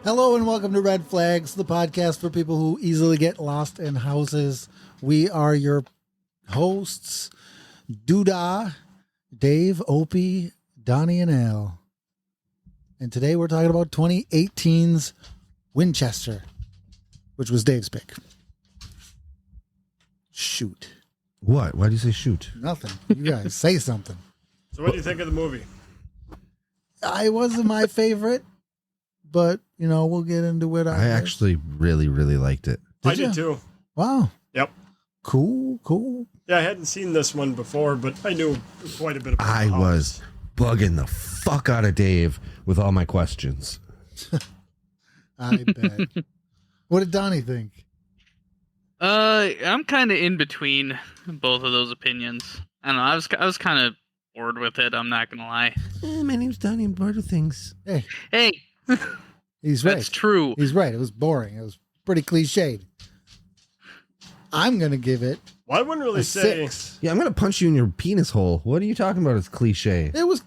Hello and welcome to Red Flags, the podcast for people who easily get lost in houses. We are your hosts, Doodah, Dave, Opie, Donnie, and Al. And today we're talking about 2018's Winchester, which was Dave's pick. Shoot. What? Why do you say shoot? Nothing. You guys say something. So what do you think of the movie? I wasn't my favorite, but, you know, we'll get into it. I actually really liked it. I did too. Wow. Yep. Cool. Yeah, I hadn't seen this one before, but I knew quite a bit about I was bugging the fuck out of Dave with all my questions. I bet. What did Donnie think? I'm kind of in between both of those opinions. I don't know. I was kind of bored with it. I'm not gonna lie. My name's Donnie. I'm bored with things. Hey, He's right. that's true. He's right. It was boring. It was pretty cliched. I'm gonna give it. Well, I wouldn't really a say. 6. Yeah, I'm gonna punch you in your penis hole. What are you talking about? It's cliche. It was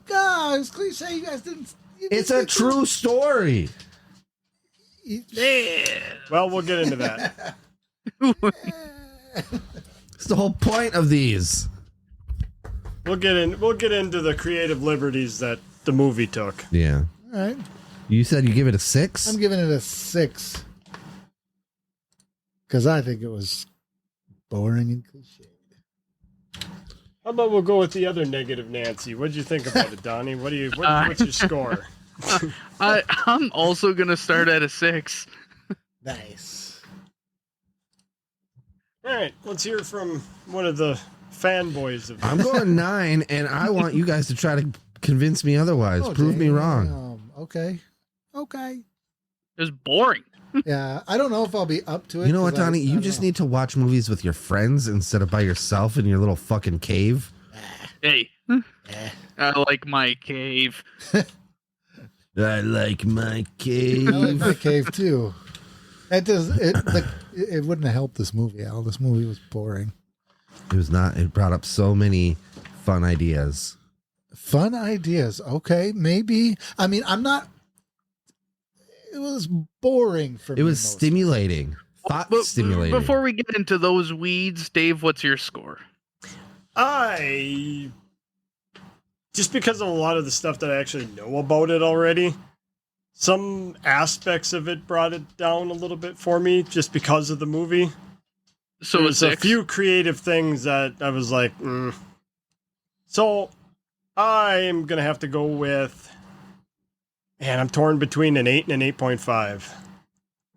cliche. You guys didn't. It's a true story. Yeah. Well, we'll get into that. It's the whole point of these. We'll get into the creative liberties that the movie took. Yeah. All right. You said you give it a 6? I'm giving it a 6 because I think it was boring and cliched. How about we'll go with the other negative Nancy? What'd you think about it, Donnie? What's your score? I'm also gonna start at a 6. Nice. All right, let's hear from one of the fanboys of this. I'm going 9, and I want you guys to try to convince me otherwise. Prove me wrong. Okay. It was boring. Yeah, I don't know if I'll be up to it. You know what, 'cause Donnie? I You don't just know. need to watch movies with your friends instead of by yourself in your little fucking cave. Hey, I like my cave. I like my I cave. like my cave too. It wouldn't have helped this movie, Al. This movie was boring. It was not. It brought up so many fun ideas. Fun ideas. Okay, maybe. I mean, I'm not. It was boring for me. It was mostly. stimulating. Thought But stimulating. before we get into those weeds, Dave, what's your score? Just because of a lot of the stuff that I actually know about it already, some aspects of it brought it down a little bit for me just because of the movie. So There's a a 6. few creative things that I was like, So I'm going to have to go with, and I'm torn between an 8 and an 8.5.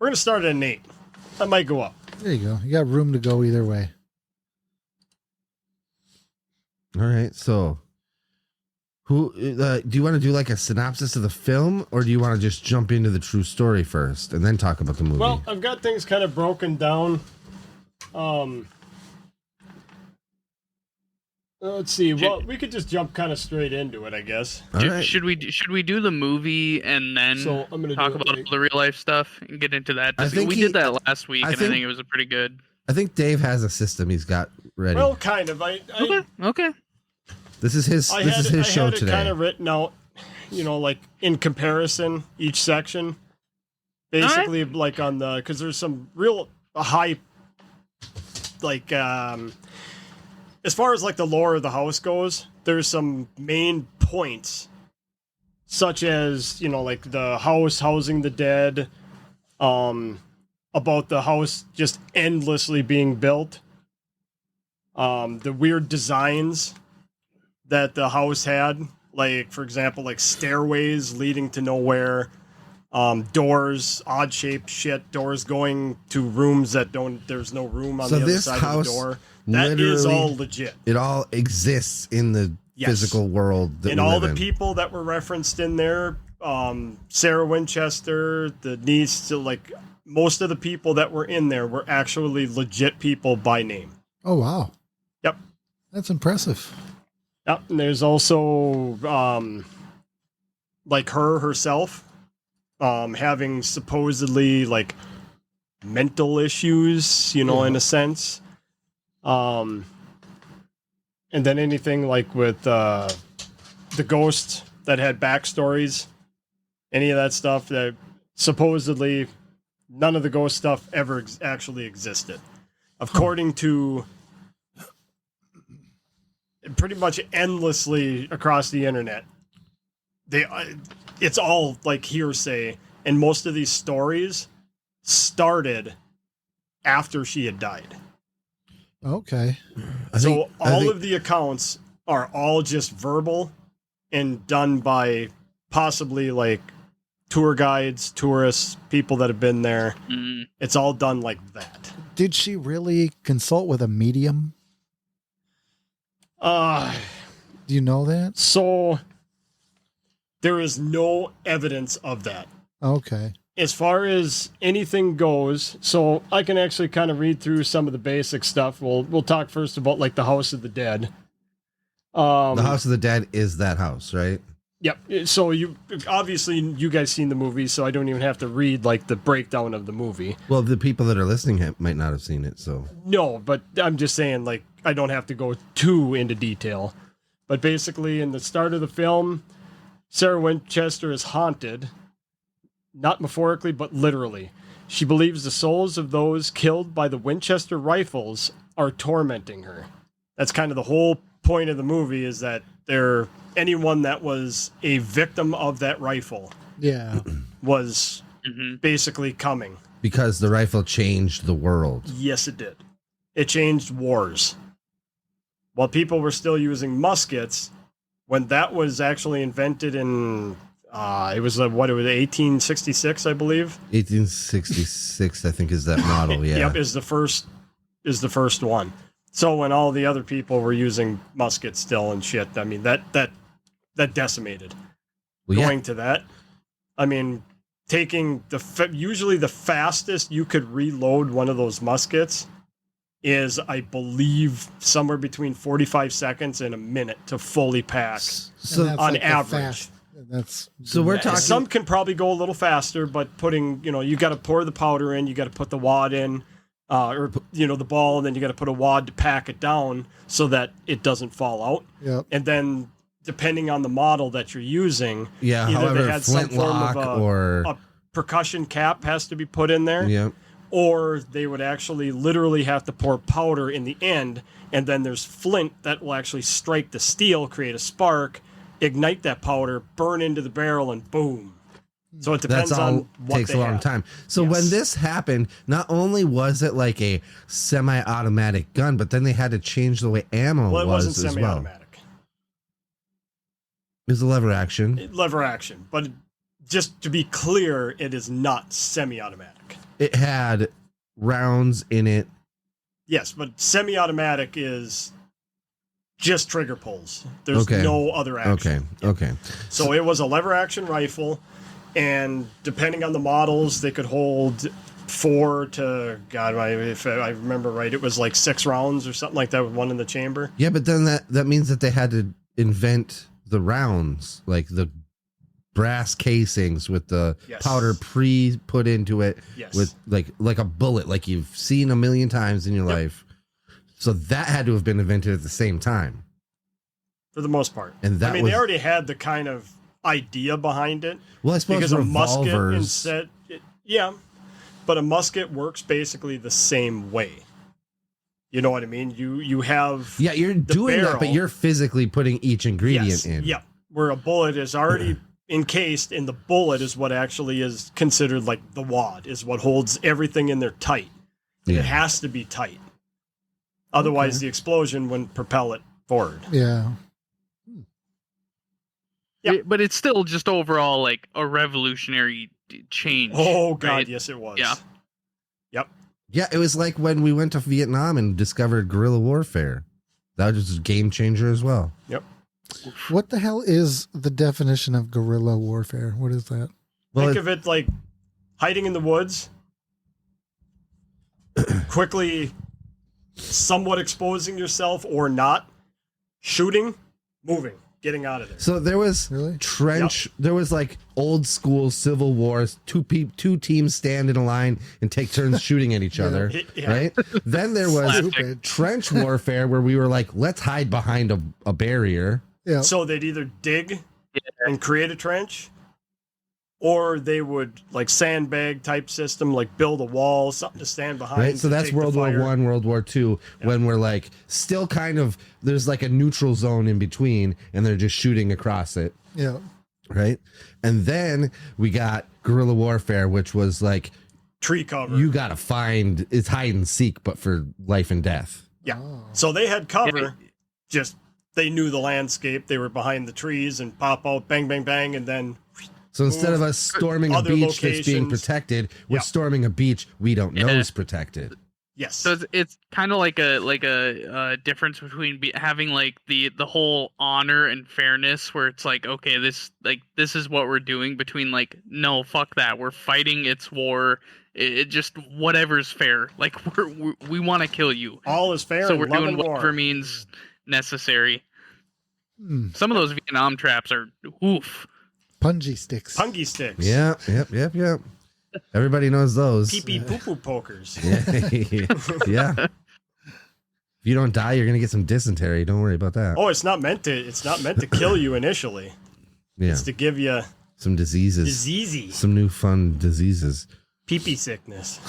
We're going to start at an 8. That might go up. There you go. You got room to go either way. All right. So, who do you want to do like a synopsis of the film, or do you want to just jump into the true story first and then talk about the movie? Well, I've got things kind of broken down. Let's see. Well, we could just jump kind of straight into it, I guess. all right. Should we do the movie and then So I'm gonna talk do it about like- all the real life stuff and get into that? I think we did that last week, and I think it was a pretty good. I think Dave has a system he's got ready. Well, kind of. Okay. This is his. I This had is his show it today. kind of written out, like in comparison each section. Basically, like on the because there's some real high, like as far as like the lore of the house goes, there's some main points, such as like the house housing the dead, about the house just endlessly being built, the weird designs that the house had, like for example, like stairways leading to nowhere, doors, odd shaped shit, doors going to rooms that there's no room on So the other this side house of the door. That is literally- all legit. It all exists in the Yes. physical world that And we all live the in. people that were referenced in there, Sarah Winchester, the niece, to like most of the people that were in there were actually legit people by name. Oh wow. Yep. That's impressive. Yep. And there's also like herself having supposedly like mental issues, in a sense. And then anything like with the ghost that had backstories, any of that stuff that supposedly none of the ghost stuff ever actually existed. According to pretty much endlessly across the internet, it's all like hearsay, and most of these stories started after she had died. Okay. So all of the accounts are all just verbal and done by possibly like tour guides, tourists, people that have been there. Mm. It's all done like that. Did she really consult with a medium? Do you know that? So there is no evidence of that. Okay. As far as anything goes, so I can actually kind of read through some of the basic stuff. We'll talk first about like the House of the Dead. The House of the Dead is that house, right? Yep. So you guys seen the movie, so I don't even have to read like the breakdown of the movie. Well, the people that are listening might not have seen it, so. No, but I'm just saying like I don't have to go too into detail. But basically, in the start of the film, Sarah Winchester is haunted. Not metaphorically, but literally. She believes the souls of those killed by the Winchester rifles are tormenting her. That's kind of the whole point of the movie, is that they're anyone that was a victim of that rifle Yeah. was basically coming. Because the rifle changed the world. Yes, it did. It changed wars. While people were still using muskets, when that was actually invented in... it was 1866, I believe. 1866, I think, is that model. Yeah. Yep, is the first one. So when all the other people were using muskets still and shit, I mean that decimated. Well, yeah. Going to that, I mean, taking usually the fastest you could reload one of those muskets is, I believe, somewhere between 45 seconds and a minute to fully pack. So that's on like the average. That's So we're talking. Some can probably go a little faster, but you got to pour the powder in, you got to put the wad in, or the ball, and then you got to put a wad to pack it down so that it doesn't fall out. Yep. And then, depending on the model that you're using, Yeah, either however, they had some form flintlock of or a percussion cap has to be put in there, yeah. or they would actually literally have to pour powder in the end, and then there's flint that will actually strike the steel, create a spark, ignite that powder, burn into the barrel, and boom. So it depends That's all. on what Takes they a long have. time. So Yes. when this happened, not only was it like a semi-automatic gun, but then they had to change the way ammo Well, it was wasn't as well. semi-automatic. It was a lever action. Lever action. But just to be clear, it is not semi-automatic. It had rounds in it. Yes, but semi-automatic is just trigger pulls. There's Okay. no other action. Okay. So it was a lever action rifle, and depending on the models, they could hold 4 to, God, if I remember right, it was like 6 rounds or something like that with one in the chamber. Yeah, but then that means that they had to invent the rounds, like the brass casings with the Yes. powder put into it, Yes. with like a bullet, like you've seen a million times in your Yep. life. So that had to have been invented at the same time. For the most part. And that they was- already had the kind of idea behind it. Well, I suppose Because a musket revolvers. instead, yeah, but a musket works basically the same way. You know what I mean? You have Yeah, you're doing that, but barrel. you're physically putting each ingredient yes, in. yeah, where a bullet is already encased, and the bullet is what actually is considered like the wad, is what holds everything in there tight. And Yeah. it has to be tight. Otherwise, the explosion wouldn't propel it forward. Yeah. Yep. But it's still just overall like a revolutionary change. Oh God, right? yes, it was. Yeah. Yep. Yeah, it was like when we went to Vietnam and discovered guerrilla warfare. That was just a game changer as well. Yep. What the hell is the definition of guerrilla warfare? What is that? Well, Think of it like hiding in the woods, quickly, somewhat exposing yourself or not, shooting, moving, getting out of there. so there was Really? trench. There was like old school civil wars. Two teams stand in a line and take turns shooting at each other. Yeah. Right. Then there was Stupid. trench warfare where we were like, let's hide behind a barrier. Yeah. So they'd either dig and create a trench, or they would like sandbag type system, like build a wall, something to stand behind. Right, so to that's take the World War fire. One, World War Two, when we're like still kind of there's like a neutral zone in between, and they're just shooting across it, Yeah. right? And then we got guerrilla warfare, which was like Tree cover. you gotta find it's hide and seek, but for life and death. Yeah. Oh. So they had cover, just they knew the landscape. They were behind the trees and pop out, bang, bang, bang, and then So instead of us storming a Other beach that's being locations. protected, we're Yeah. storming a beach we don't know is protected. yes. So it's kind of like a difference between having like the whole honor and fairness, where it's like, okay, this is what we're doing, between like, no, fuck that, we're fighting, it's war, it just whatever's fair, like we want to kill you, All is fair. so in we're love doing and whatever war. means necessary. Hmm. Some of those Vietnam traps are oof. Punji sticks. Pungy sticks. Yeah, yep. Everybody knows those. Pee pee poo poo pokers. Yeah. If you don't die, you're gonna get some dysentery. Don't worry about that. Oh, it's not meant to kill you initially. Yeah, It's to give you some diseases, diseasey some new fun diseases. pee pee sickness.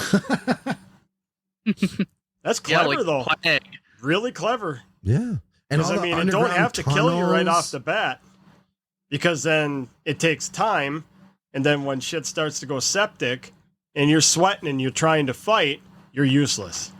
That's Yeah, clever like though. plague. Really clever. Yeah, and Because all I the mean, it don't underground have to kill you right off tunnels. the bat. Because then it takes time, and then when shit starts to go septic, and you're sweating and you're trying to fight, you're useless.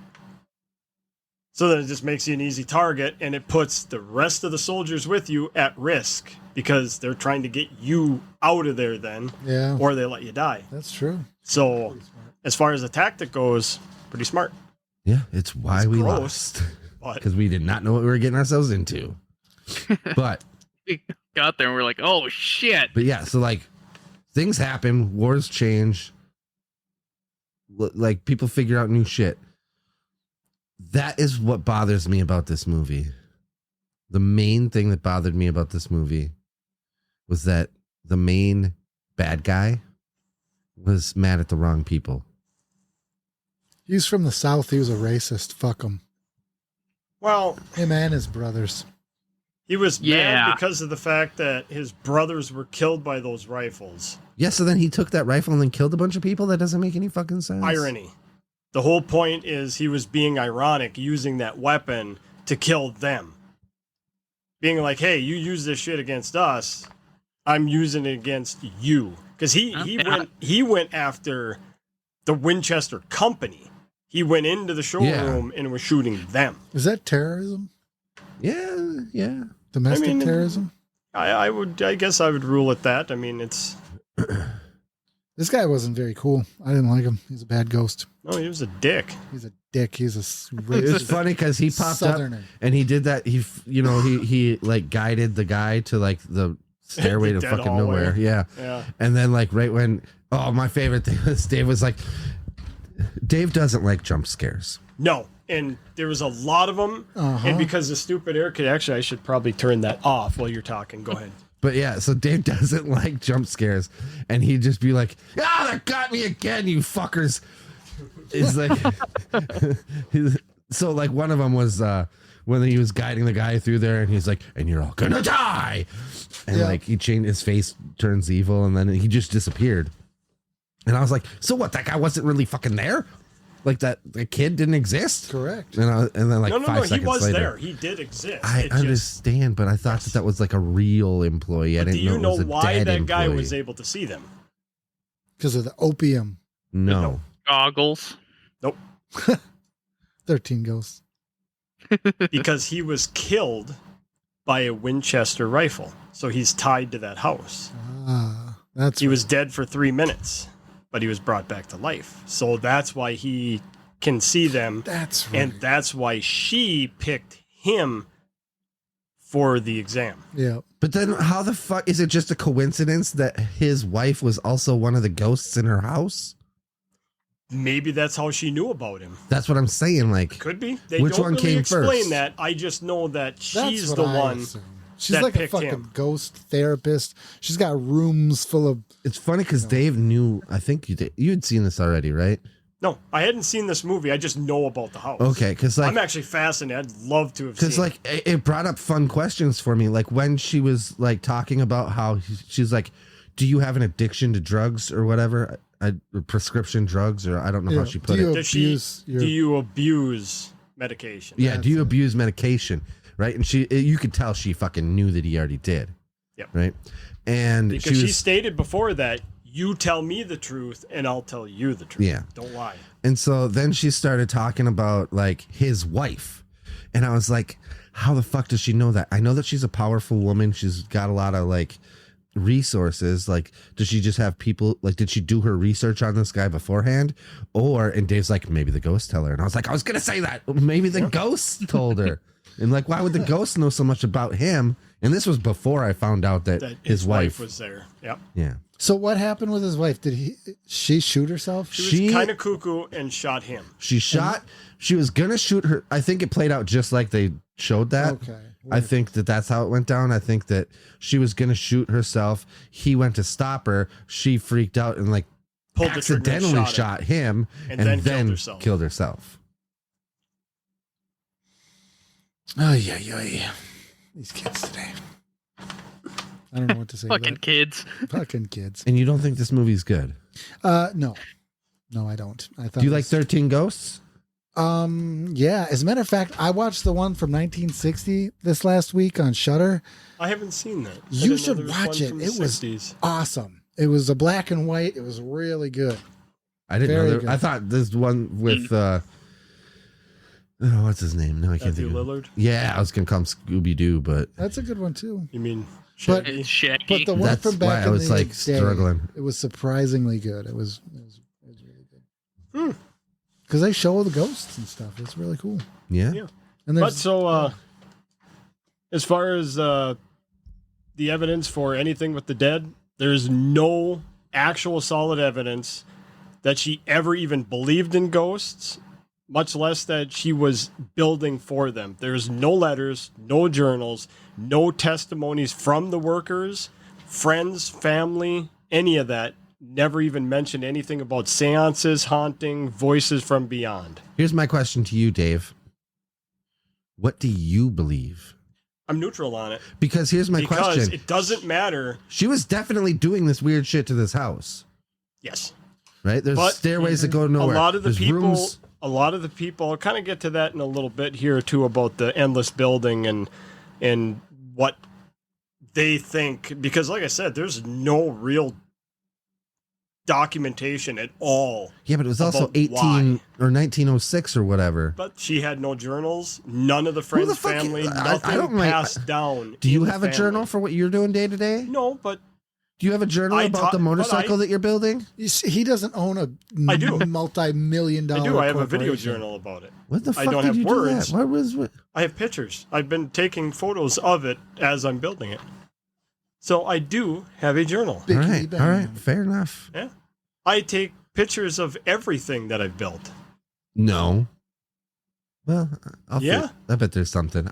So then it just makes you an easy target, and it puts the rest of the soldiers with you at risk because they're trying to get you out of there then, Yeah. or they let you die. That's true. So, as far as the tactic goes, pretty smart. Yeah, it's why It's we gross. lost But because we did not know what we were getting ourselves into. But We got there and we're like, oh shit. yeah, so like things happen, wars change, like people figure out new shit. That is what bothers me about this movie. The main thing that bothered me about this movie was that the main bad guy was mad at the wrong people. He's from the South. He was a racist. Fuck him. well, Him and his brothers. he was Yeah. mad because of the fact that his brothers were killed by those rifles. Yeah, so then he took that rifle and then killed a bunch of people? That doesn't make any fucking sense. Irony. The whole point is he was being ironic, using that weapon to kill them. Being like, hey, you use this shit against us, I'm using it against you. Because he went after the Winchester company. He went into the showroom and was shooting them. Is that terrorism? Yeah. Domestic I mean, terrorism? I guess I would rule it that. I mean, it's This guy wasn't very cool. I didn't like him. He's a bad ghost. no, he was a dick. He's a dick. He's a It was racist funny because he popped southerner. up and he did that. He like guided the guy to like the stairway The to dead fucking hallway. nowhere. Yeah. Yeah. And then like right when, oh, my favorite thing was Dave was like, Dave doesn't like jump scares. No, and there was a lot of them. Uh-huh. And because the stupid air could actually, I should probably turn that off while you're talking. Go ahead. But yeah, so Dave doesn't like jump scares, and he'd just be like, "Ah, that got me again, you fuckers!" It's like, so like one of them was when he was guiding the guy through there, and he's like, "And you're all gonna die," and Yeah. like he changed his face, turns evil, and then he just disappeared. And I was like, "So what? That guy wasn't really fucking there? Like that the kid didn't exist?" Correct. And then like No, 5 he seconds was later, there. He did exist. I It just- understand, but I thought that was like a real employee. I do didn't you know it know was a why dead that guy employee. was able to see them? Because of the opium. No. Goggles. Nope. 13 ghosts. Because he was killed by a Winchester rifle. So he's tied to that house. Ah, that's He was dead for 3 minutes, but he was brought back to life. So that's why he can see them. That's right. And that's why she picked him for the exam. Yeah. But then how the fuck is it just a coincidence that his wife was also one of the ghosts in her house? Maybe that's how she knew about him. That's what I'm saying. Like, Could be. They Which don't one really came explain first? that. I just know that That's she's what the I one. assume. She's that like a picked fucking him. ghost therapist. She's got rooms full of. it's funny because Dave knew. I think you had seen this already, right? No, I hadn't seen this movie. I just know about the house. Okay, because like I'm actually fascinated. I'd love to have seen because like it brought up fun questions for me, like when she was like talking about how she's like, do you have an addiction to drugs or whatever? Prescription drugs, or I don't know how she put it. Do you abuse medication? Yeah, do you abuse medication? Right, and you could tell she fucking knew that he already did. Yep. Right, and because she stated before that, you tell me the truth and I'll tell you the truth. Yeah, don't lie. And so then she started talking about like his wife, and I was like, how the fuck does she know that? I know that she's a powerful woman. She's got a lot of like resources. Like, does she just have people, like, did she do her research on this guy beforehand? And Dave's like, maybe the ghost tell her. And I was like, I was gonna say that maybe the ghost told her. And like, why would the ghost know so much about him? And this was before I found out that his wife was there. Yep. Yeah. So what happened with his wife? She shoot herself? She was kind of cuckoo and shot him. She was gonna shoot her. I think it played out just like they showed that. Okay. I think that's how it went down. I think that she was gonna shoot herself. He went to stop her. She freaked out and like pulled accidentally the shot him and then killed herself. Oh yeah. These kids today. I don't know what to say. Fucking kids. Fucking kids. And you don't think this movie's good? No, I don't. Do you like 13 Ghosts? Yeah. As a matter of fact, I watched the one from 1960 this last week on Shudder. I haven't seen that. You should watch it. It was awesome. It was a black and white. It was really good. I didn't know. I thought this one with what's his name? No, I can't think of it. Lillard? Yeah, I was gonna call him Scooby Doo, but that's a good one too. You mean Shaggy? Shaggy. But the one from back I was in the like day, struggling. It was surprisingly good. It was really good. Because they show the ghosts and stuff. It's really cool. Yeah. And but so as far as the evidence for anything with the dead, there's no actual solid evidence that she ever even believed in ghosts, much less that she was building for them. There's no letters, no journals, no testimonies from the workers, friends, family, any of that. Never even mentioned anything about seances, haunting, voices from beyond. Here's my question to you, Dave. What do you believe? I'm neutral on it. Because here's my question. Because it doesn't matter. She was definitely doing this weird shit to this house. Yes. Right? There's stairways that go nowhere. A lot of the rooms. I'll kind of get to that in a little bit here too, about the endless building and what they think, because like I said, there's no real documentation at all. Yeah, but it was also 1906 or whatever. But she had no journals, none of the friends' family, nothing passed down. Do you have a journal for what you're doing day to day? No, but do you have a journal about the motorcycle that you're building? He doesn't own a multi-million-dollar I do. I have a video journal about it. What the fuck? I don't have words. What was what? I have pictures. I've been taking photos of it as I'm building it. So I do have a journal. All right, fair enough. Yeah. I take pictures of everything that I've built. No. Well, I bet there's something.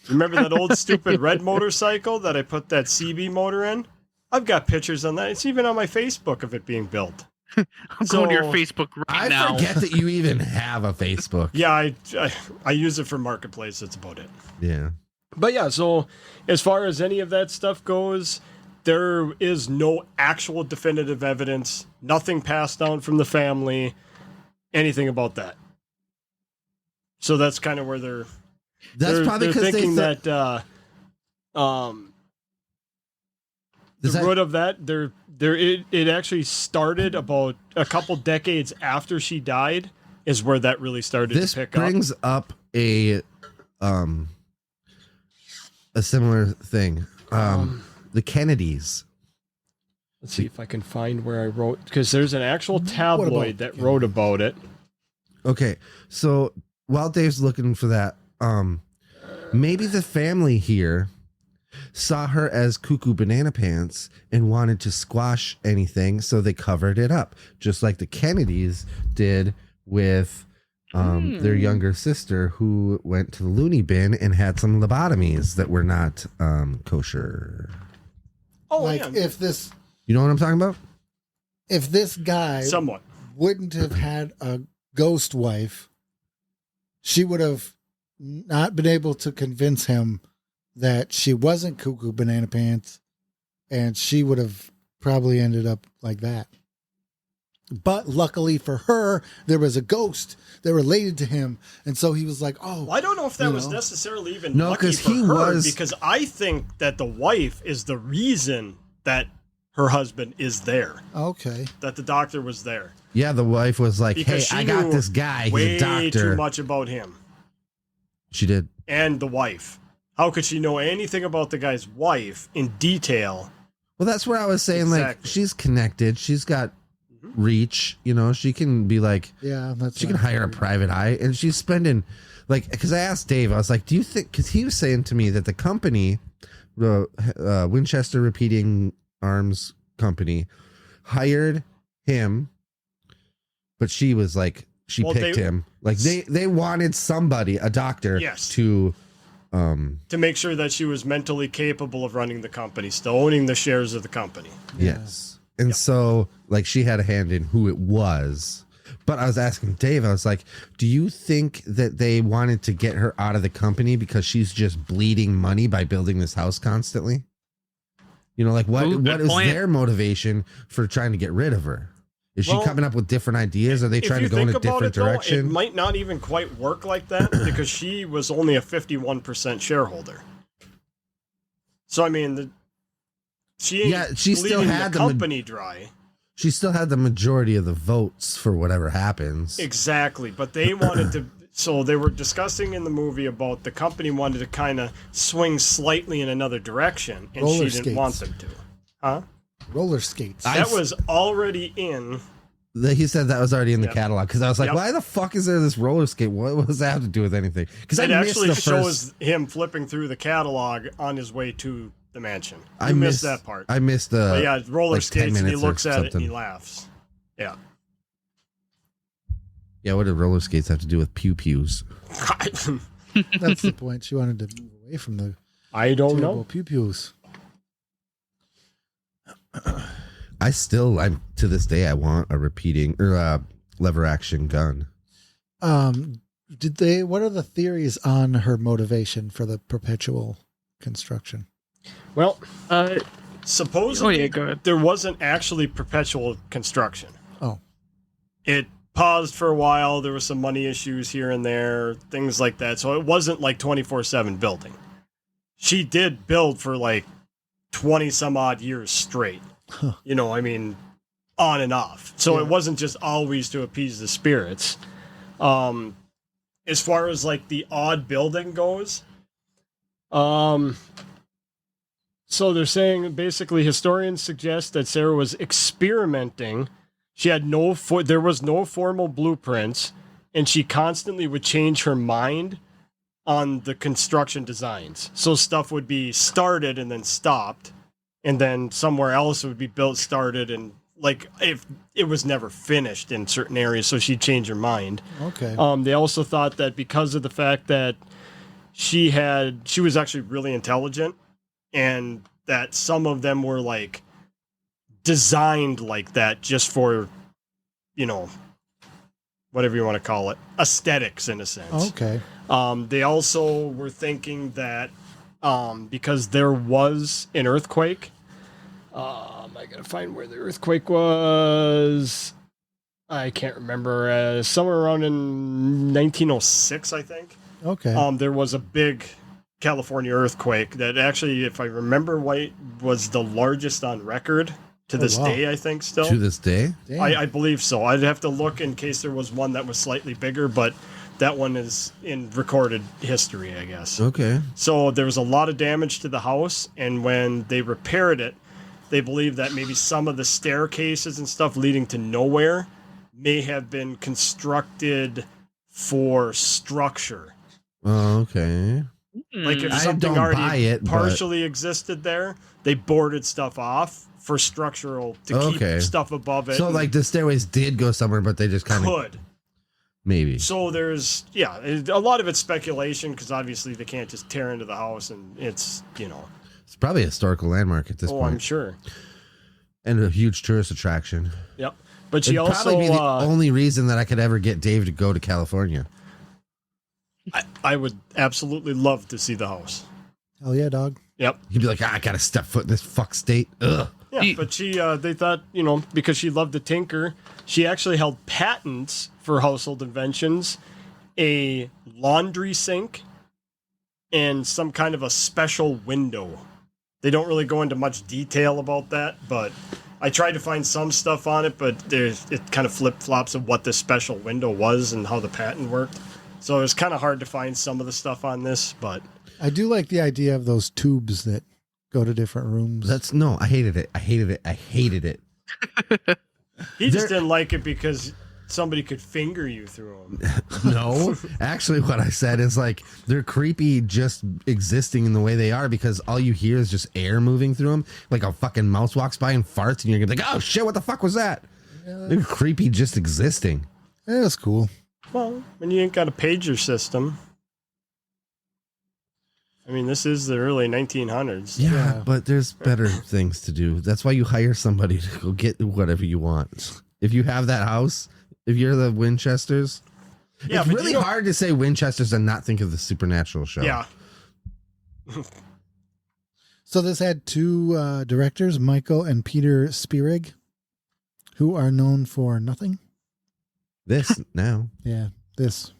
Remember that old stupid red motorcycle that I put that CB motor in? I've got pictures on that. It's even on my Facebook of it being built. I'm going to your Facebook right now. I forget that you even have a Facebook. Yeah, I use it for Marketplace. That's about it. Yeah. But yeah, so as far as any of that stuff goes, there is no actual definitive evidence, nothing passed down from the family, anything about that. So that's kind of where they're probably because thinking that the root of that it actually started about a couple decades after she died is where that really started to pick up. This brings up a similar thing. The Kennedys. Let's see if I can find where I wrote, because there's an actual tabloid that wrote about it. Okay, so while Dave's looking for that, maybe the family here saw her as Cuckoo Banana Pants and wanted to squash anything, so they covered it up, just like the Kennedys did with their younger sister, who went to the loony bin and had some lobotomies that were not kosher. Oh, like yeah. if this, you know what I'm talking about? If this guy somewhat wouldn't have had a ghost wife, she would have not been able to convince him that she wasn't Cuckoo Banana Pants and she would have probably ended up like that. But luckily for her, there was a ghost that related to him, and so he was like, "Oh." Well, I don't know if that you was know. necessarily even No, lucky 'cause for he her, was- because I think that the wife is the reason that her husband is there, Okay. that the doctor was there. Yeah, the wife was like, Because "Hey, she I got knew this guy. He's way a doctor." too much about him She did. and the wife. How could she know anything about the guy's wife in detail? Well, that's where I was saying, like, Exactly. she's connected. She's got reach. You know, she can be like, Yeah, that's. she can hire a private eye, and she's spending, like, because I asked Dave, I was like, do you think, because he was saying to me that the company, the Winchester Repeating Arms Company, hired him, but she was like, she Well, picked they- him. Like, they wanted somebody, a doctor, Yes. to, To make sure that she was mentally capable of running the company, still owning the shares of the company. yes. And so, like, she had a hand in who it was. But I was asking Dave, I was like, do you think that they wanted to get her out of the company because she's just bleeding money by building this house constantly? You know, like, what Ooh, good is point. their motivation for trying to get rid of her? Is she Well, coming up with different ideas? Are they If trying you to go in think a about different it, though, direction? it might not even quite work like that because she was only a 51% shareholder. So, I mean, she ain't Yeah, she still leaving had the the ma- company dry. She still had the majority of the votes for whatever happens. Exactly, but they wanted to. So they were discussing in the movie about the company wanted to kind of swing slightly in another direction, and Roller she didn't want skates. them to. Huh? roller skates. That was already in. He said that was already in the Yep. catalog because I was like, Yep. why the fuck is there this roller skate? What does that have to do with anything? Because I It missed actually the shows first. him flipping through the catalog on his way to the mansion. You I missed that part. I missed the. But yeah, roller like 10 skates, and he minutes or looks at it and something. he laughs. Yeah. Yeah, what did roller skates have to do with pew pews? That's the point. She wanted to move away from the I don't terrible know. pew pews. I'm to this day, I want a repeating or lever action gun. Did they? What are the theories on her motivation for the perpetual construction? Well, Uh, supposedly Oh, yeah, go ahead. there wasn't actually perpetual construction. Oh, It paused for a while. There were some money issues here and there, things like that. So it wasn't like 24/7 building. She did build for like 20 some odd years straight. Huh. You know, I mean, on and off. So Yeah. it wasn't just always to appease the spirits. As far as like the odd building goes, so they're saying basically historians suggest that Sarah was experimenting. She had there was no formal blueprints, and she constantly would change her mind on the construction designs. So stuff would be started and then stopped, and then somewhere else it would be built, started, and like if it was never finished in certain areas, so she'd change her mind. okay. They also thought that because of the fact that she was actually really intelligent, and that some of them were like designed like that just for, you know, whatever you want to call it, aesthetics in a sense. Okay. They also were thinking that because there was an earthquake, I gotta find where the earthquake was. I can't remember. Somewhere around in 1906, I think. Okay. There was a big California earthquake that actually, if I remember right, was the largest on record to this wow. day, I think, still. To this day, Damn. I believe so. I'd have to look in case there was one that was slightly bigger, but that one is in recorded history, I guess. okay. So there was a lot of damage to the house, and when they repaired it, they believe that maybe some of the staircases and stuff leading to nowhere may have been constructed for structure. Oh, okay. Like if I something don't already buy it, but- partially existed there, they boarded stuff off for structural to Okay. keep stuff above it. So, and like, the stairways did go somewhere, but they just kind of could. maybe. So there's a lot of it's speculation because obviously they can't just tear into the house, and it's It's probably a historical landmark at this I'm point, sure. and a huge tourist attraction. Yep. But she It'd also probably be the only reason that I could ever get Dave to go to California. I would absolutely love to see the house. Hell yeah, dog. Yep. He'd be like, I gotta step foot in this fuck state. Ugh. Yeah, but they thought, because she loved to tinker, she actually held patents for household inventions, a laundry sink, and some kind of a special window. They don't really go into much detail about that, but I tried to find some stuff on it, but it kind of flip-flops of what this special window was and how the patent worked. So it was kind of hard to find some of the stuff on this, but... I do like the idea of those tubes that go to different rooms. I hated it. I hated it. He just didn't like it because somebody could finger you through them. No, actually, what I said is like they're creepy just existing in the way they are because all you hear is just air moving through them. Like a fucking mouse walks by and farts, and you're gonna be like, "Oh shit, what the fuck was that?" They're creepy just existing. Yeah, that's cool. Well, when you ain't got a pager system. I mean, this is the early 1900s. Yeah, but there's better things to do. That's why you hire somebody to go get whatever you want. If you have that house, if you're the Winchesters, Yeah, it's really hard to say Winchesters and not think of the Supernatural show. Yeah. So this had two directors, Michael and Peter Spierig, who are known for nothing. This now. Yeah, this.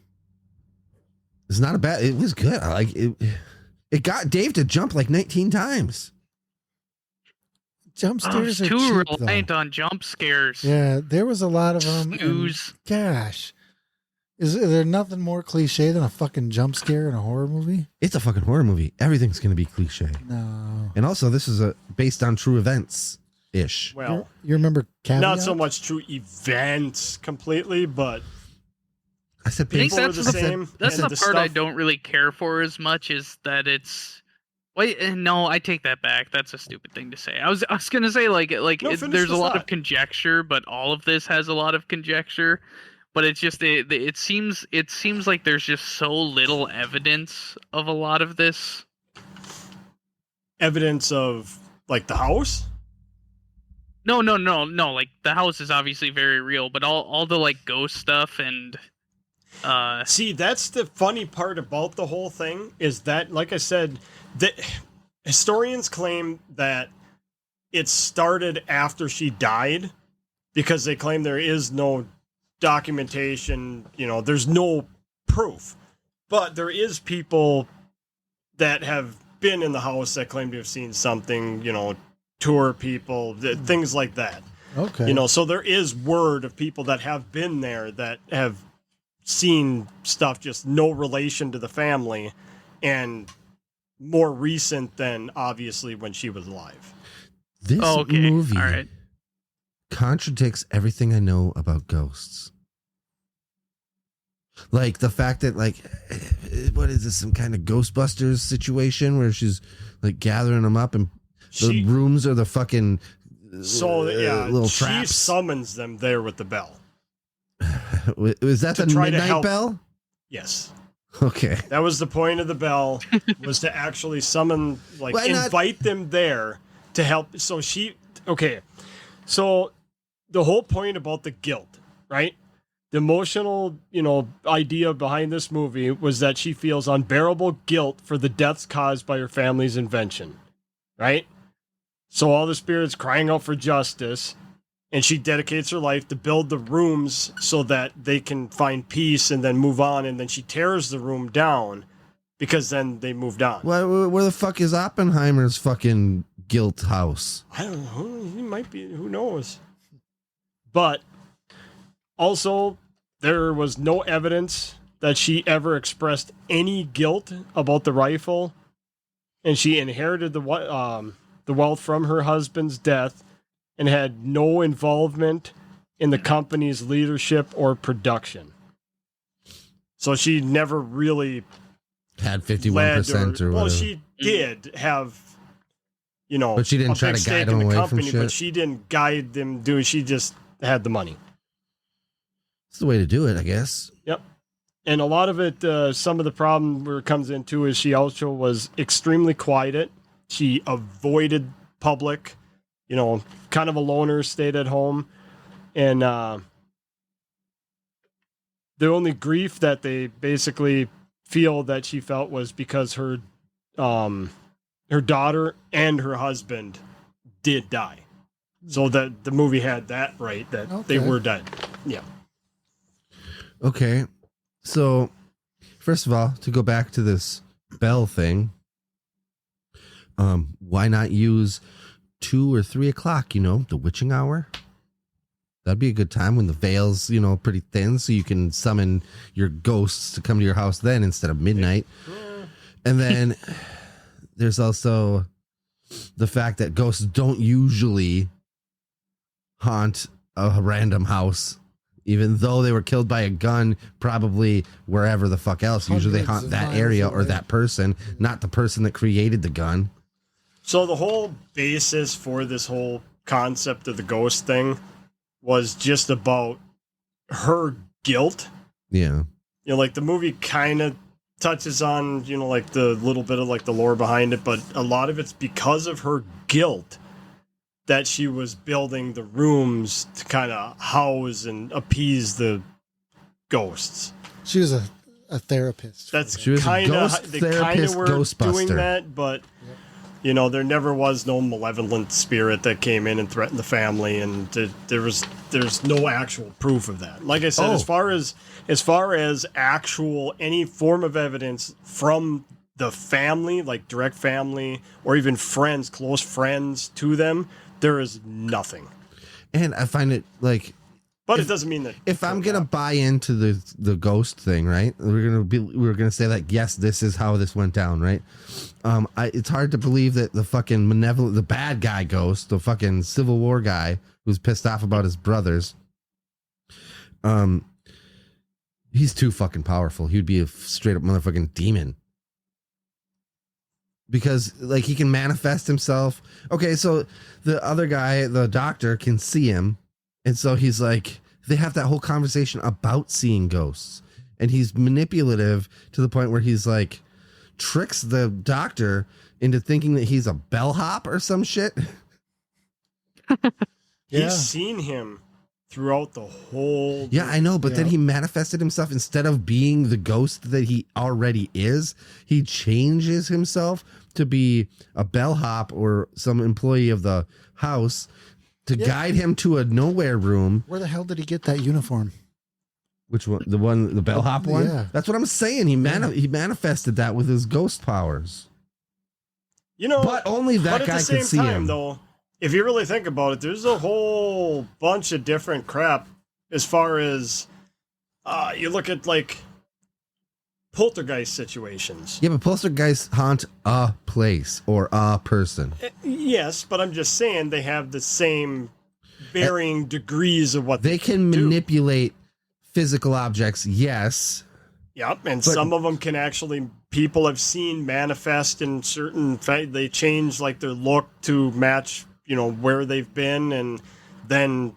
It's not a bad. It was good. I like it. It got Dave to jump like 19 times. Jump scares are too cheap, reliant though. on jump scares. Yeah, there was a lot of them. Snooze. Gosh, is there nothing more cliche than a fucking jump scare in a horror movie? It's a fucking horror movie. Everything's going to be cliche. No. And also, this is based on true events ish. Well, You remember Caveat? not so much true events completely, but I said I think people are that's the the same. That's and the part I stuff- don't really care for as much is that it's. Wait, no, I take that back. That's a stupid thing to say. I was gonna say No, there's finish a the lot of thought. conjecture, but all of this has a lot of conjecture. But it's just it seems like there's just so little evidence of a lot of this. Evidence of, like, the house? No. Like the house is obviously very real, but all the like ghost stuff and See, that's the funny part about the whole thing is that, like I said, that historians claim that it started after she died because they claim there is no documentation, there's no proof. But there is people that have been in the house that claim to have seen something, tour people, things like that. Okay. So there is word of people that have been there that have seen stuff, just no relation to the family and more recent than obviously when she was alive. This okay, movie all right. contradicts everything I know about ghosts. Like the fact that, like, what is this? Some kind of Ghostbusters situation where she's like gathering them up, and the rooms are the fucking little she traps. summons them there with the bell. Was that To the try to midnight help. bell? Yes. Okay. That was the point of the bell, was to actually summon, like, Why not- invite them there to help. So so the whole point about the guilt, right? The emotional, idea behind this movie was that she feels unbearable guilt for the deaths caused by her family's invention, right? So all the spirits crying out for justice, and she dedicates her life to build the rooms so that they can find peace and then move on, and then she tears the room down because then they moved on. Where the fuck is Oppenheimer's fucking guilt house? I don't know. He might be. Who knows? But also, there was no evidence that she ever expressed any guilt about the rifle, and she inherited the wealth from her husband's death and had no involvement in the company's leadership or production. So she never really Had led 51% or whatever. well, she did have, But she didn't a try big to stake guide in them the away from company, but shit. she didn't guide them. She just had the money. It's the way to do it, I guess. Yep. And a lot of it, some of the problem where it comes into is she also was extremely quiet. She avoided public, kind of a loner, stayed at home. And the only grief that they basically feel that she felt was because her her daughter and her husband did die. So that the movie had that right, that they were dead. Yeah. Okay. So, first of all, to go back to this bell thing, why not use 2 or 3 o'clock, the witching hour? That'd be a good time when the veil's, pretty thin, so you can summon your ghosts to come to your house then instead of midnight. And then there's also the fact that ghosts don't usually haunt a random house, even though they were killed by a gun, probably wherever the fuck else. Usually they haunt that area or that person, not the person that created the gun. So the whole basis for this whole concept of the ghost thing was just about her guilt. Yeah. Like the movie kind of touches on, like the little bit of like the lore behind it, but a lot of it's because of her guilt that she was building the rooms to kind of house and appease the ghosts. She was a therapist. That's She was kind a of ghost they therapist, kind of were Ghostbuster. doing that, but there never was no malevolent spirit that came in and threatened the family, and there's no actual proof of that. Like I said, as far as actual any form of evidence from the family, like direct family or even friends, close friends to them, there is nothing. And I find it like, but it doesn't mean that if I'm gonna buy into the ghost thing, right? We're gonna say like, yes, this is how this went down, right? It's hard to believe that the fucking the bad guy ghost, the fucking Civil War guy who's pissed off about his brothers, he's too fucking powerful. He'd be a straight up motherfucking demon. Because like he can manifest himself. Okay, so the other guy, the doctor, can see him. And so he's like, they have that whole conversation about seeing ghosts. And he's manipulative to the point where he's like, tricks the doctor into thinking that he's a bellhop or some shit. He's seen him throughout the whole. Yeah, I know. But then he manifested himself instead of being the ghost that he already is. He changes himself to be a bellhop or some employee of the house to guide him to a nowhere room. Where the hell did he get that uniform? Which one? The bellhop one? Yeah. That's what I'm saying. He manifested that with his ghost powers. But only that guy could see him. Though, if you really think about it, there's a whole bunch of different crap as far as you look at like poltergeist situations. Yeah, but poltergeists haunt a place or a person. Yes, but I'm just saying they have the same varying degrees of what they can do. manipulate physical objects. Yes. Yep, and some of them can actually. People have seen manifest in certain. They change like their look to match, where they've been, and then,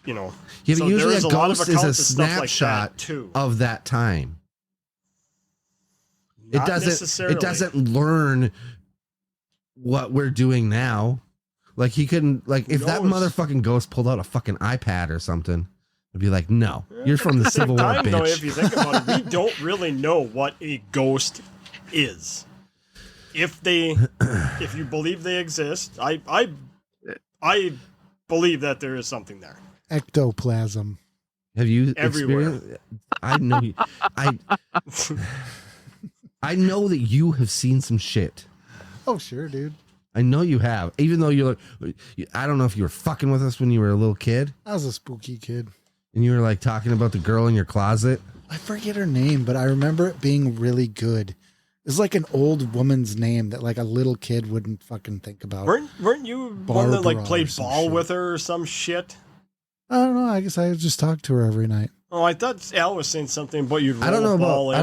Yeah, but so usually a lot of ghost is a occultist stuff like snapshot that, too. of that time. Not It necessarily. doesn't learn what we're doing now. Like he couldn't, like if that motherfucking ghost pulled out a fucking iPad or something, I'd be like, no, you're from the Civil War, bitch. Though, if you think about it, we don't really know what a ghost is. If you believe they exist, I believe that there is something there. Ectoplasm. Have you Everywhere. experienced? I know. I know that you have seen some shit. Oh, sure, dude. I know you have. Even though you're like, I don't know if you were fucking with us when you were a little kid. I was a spooky kid. And you were like talking about the girl in your closet. I forget her name, but I remember it being really good. It's like an old woman's name that like a little kid wouldn't fucking think about. Weren't you one that like played ball with her or some shit? I don't know. I guess I just talk to her every night. Oh, I thought Al was saying something, but you'd roll I don't know a ball about. I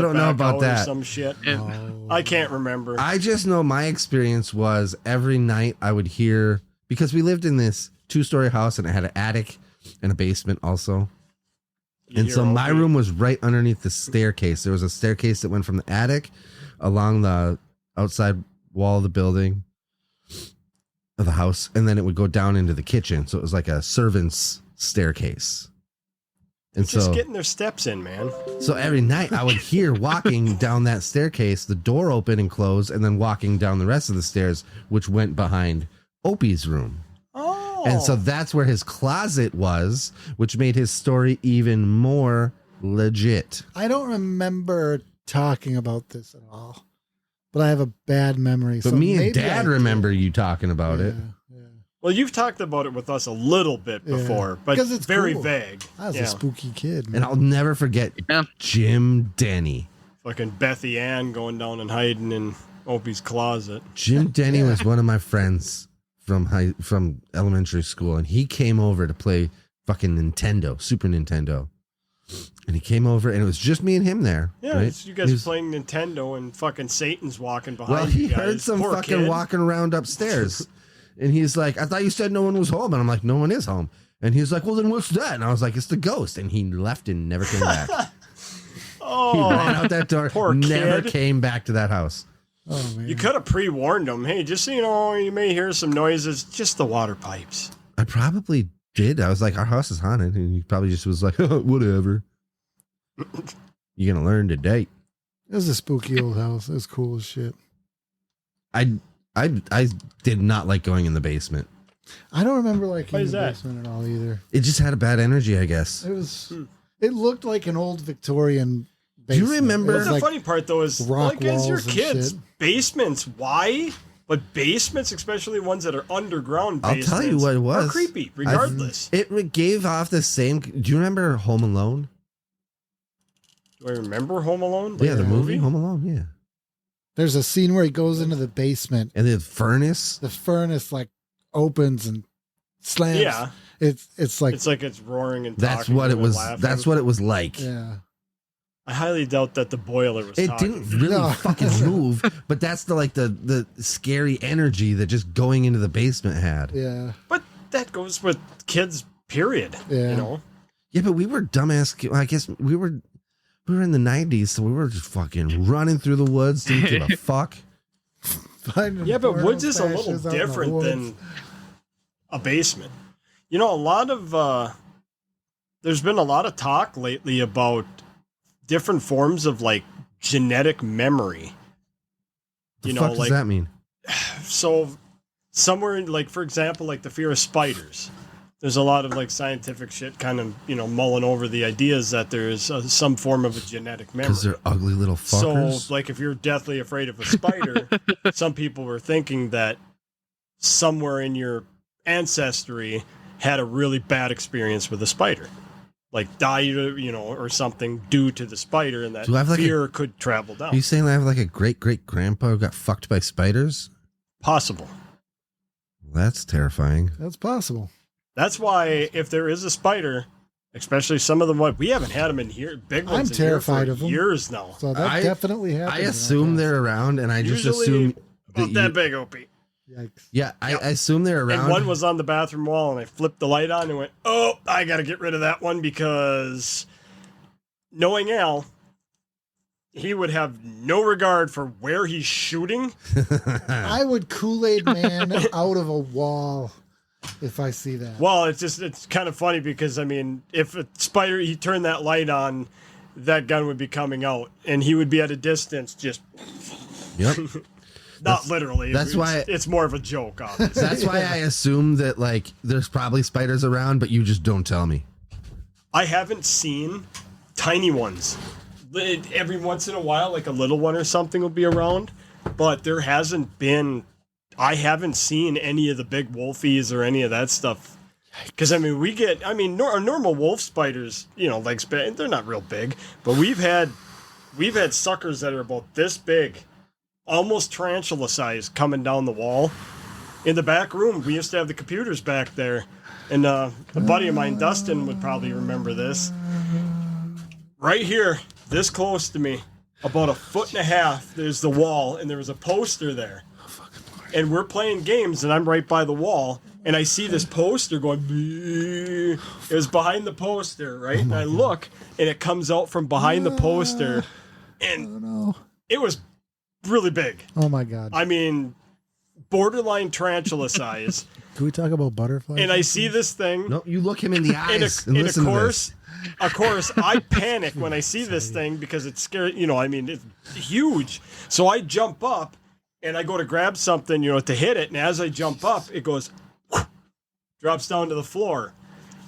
don't know about or that. some shit. Oh. I can't remember. I just know my experience was every night I would hear, because we lived in this 2-story house and it had an attic and a basement also. And so my room was right underneath the staircase. There was a staircase that went from the attic along the outside wall of the building of the house, and then it would go down into the kitchen. So it was like a servant's staircase. And Just so, getting their steps in, man. so every night I would hear walking down that staircase, the door open and close, and then walking down the rest of the stairs, which went behind Opie's room. Oh. And so that's where his closet was, which made his story even more legit. I don't remember talking about this at all, but I have a bad memory. But so me and maybe Dad I remember did. you talking about it. Yeah. Well, you've talked about it with us a little bit Yeah. before, but Because it's very cool. vague. I was Yeah. a spooky kid, man. And I'll never forget Yeah. Jim Denny. Fucking Bethy Ann going down and hiding in Opie's closet. Jim Denny was one of my friends from elementary school, and he came over to play fucking Nintendo, Super Nintendo. And he came over, and it was just me and him there. Yeah, right? it's you guys He was- playing Nintendo and fucking Satan's walking behind Well, you he guys. heard some Poor fucking kid. walking around upstairs. And he's like, I thought you said no one was home. And I'm like, no one is home. And he's like, well, then what's that? And I was like, it's the ghost. And he left and never came back. He Oh, ran out that door, Poor never kid. came back to that house. Oh man. you could have pre-warned him. Hey, just so you know, you may hear some noises. Just the water pipes. I probably did. I was like, our house is haunted. And he probably just was like, whatever. You're going to learn today. It was a spooky old house. It was cool as shit. I did not like going in the basement. I don't remember like Why in is the that? basement at all either. It just had a bad energy, I guess. It was. It looked like an old Victorian. Do you basement. remember- It But was the like, funny part, though, is rock like as your walls and kids, shit. basements. Why? But basements, especially ones that are underground I'll basements, tell you what it was. are creepy, regardless. It gave off the same. Do you remember Home Alone? Do I remember Home Alone? Yeah, the Yeah. movie Home Alone. Yeah, there's a scene where he goes into the basement. and the furnace. The furnace like opens and slams. Yeah, It's like it's like it's roaring and That's talking what it and was. laughing. That's what it was like. yeah. I highly doubt that the boiler was. It talking. didn't really No. fucking move, but that's the scary energy that just going into the basement had. Yeah. But that goes with kids. Period. Yeah. You know. Yeah, but we were dumbass. I guess we were in the 90s, so we were just fucking running through the woods, didn't give a fuck. Finding Yeah, but porno woods is a little stashes out in the different woods. than a basement. You know, a lot of there's been a lot of talk lately about different forms of like genetic memory. The You fuck know, does like that mean? so somewhere in, like, for example, like the fear of spiders. There's a lot of like scientific shit kind of, you know, mulling over the ideas that there's some form of a genetic memory. Because they're ugly little fuckers. So, like, if you're deathly afraid of a spider, some people were thinking that somewhere in your ancestry had a really bad experience with a spider, like died, you know, or something due to the spider, and that Do I have, like, fear could travel down. Are you saying I have like a great grandpa who got fucked by spiders? Possible. That's terrifying. That's possible. That's why if there is a spider, especially some of them, what we haven't had them in here, big ones. I'm in here terrified for of 'em. years now. So that I- definitely happens. I in our assume house. they're around, and I just Usually assume about that that you, big, Opie. Yikes. yeah, I assume they're around. And one was on the bathroom wall, and I flipped the light on and went, "Oh, I got to get rid of that one," because knowing Al, he would have no regard for where he's shooting. I would Kool-Aid Man out of a wall if I see that. Well, it's kind of funny because, I mean, if a spider, he turned that light on, that gun would be coming out, and he would be at a distance, just Yep. not literally. that's it's, why- it's more of a joke, obviously. That's why I assume that like there's probably spiders around, but you just don't tell me. I haven't seen tiny ones. Every once in a while, like a little one or something will be around, but there hasn't been. I haven't seen any of the big wolfies or any of that stuff. Because I mean, our normal wolf spiders, you know, like they're not real big, but we've had suckers that are about this big, almost tarantula size, coming down the wall. In the back room, we used to have the computers back there, and a buddy of mine, Dustin, would probably remember this. Right here, this close to me, about 1.5 feet, there's the wall, and there was a poster there. And we're playing games, and I'm right by the wall, and I see this poster going. It was behind the poster, right? And I look, and it comes out from behind the poster, and No. it was really big. Oh my God. I mean, borderline tarantula size. Can we talk about butterflies? And I see this thing. No, you look him in the And eyes and of listen to course, this. of course, I panic when I see this thing because it's scary. You know, I mean, it's huge. So I jump up and I go to grab something, you know, to hit it. And as I jump up, it goes, drops down to the floor.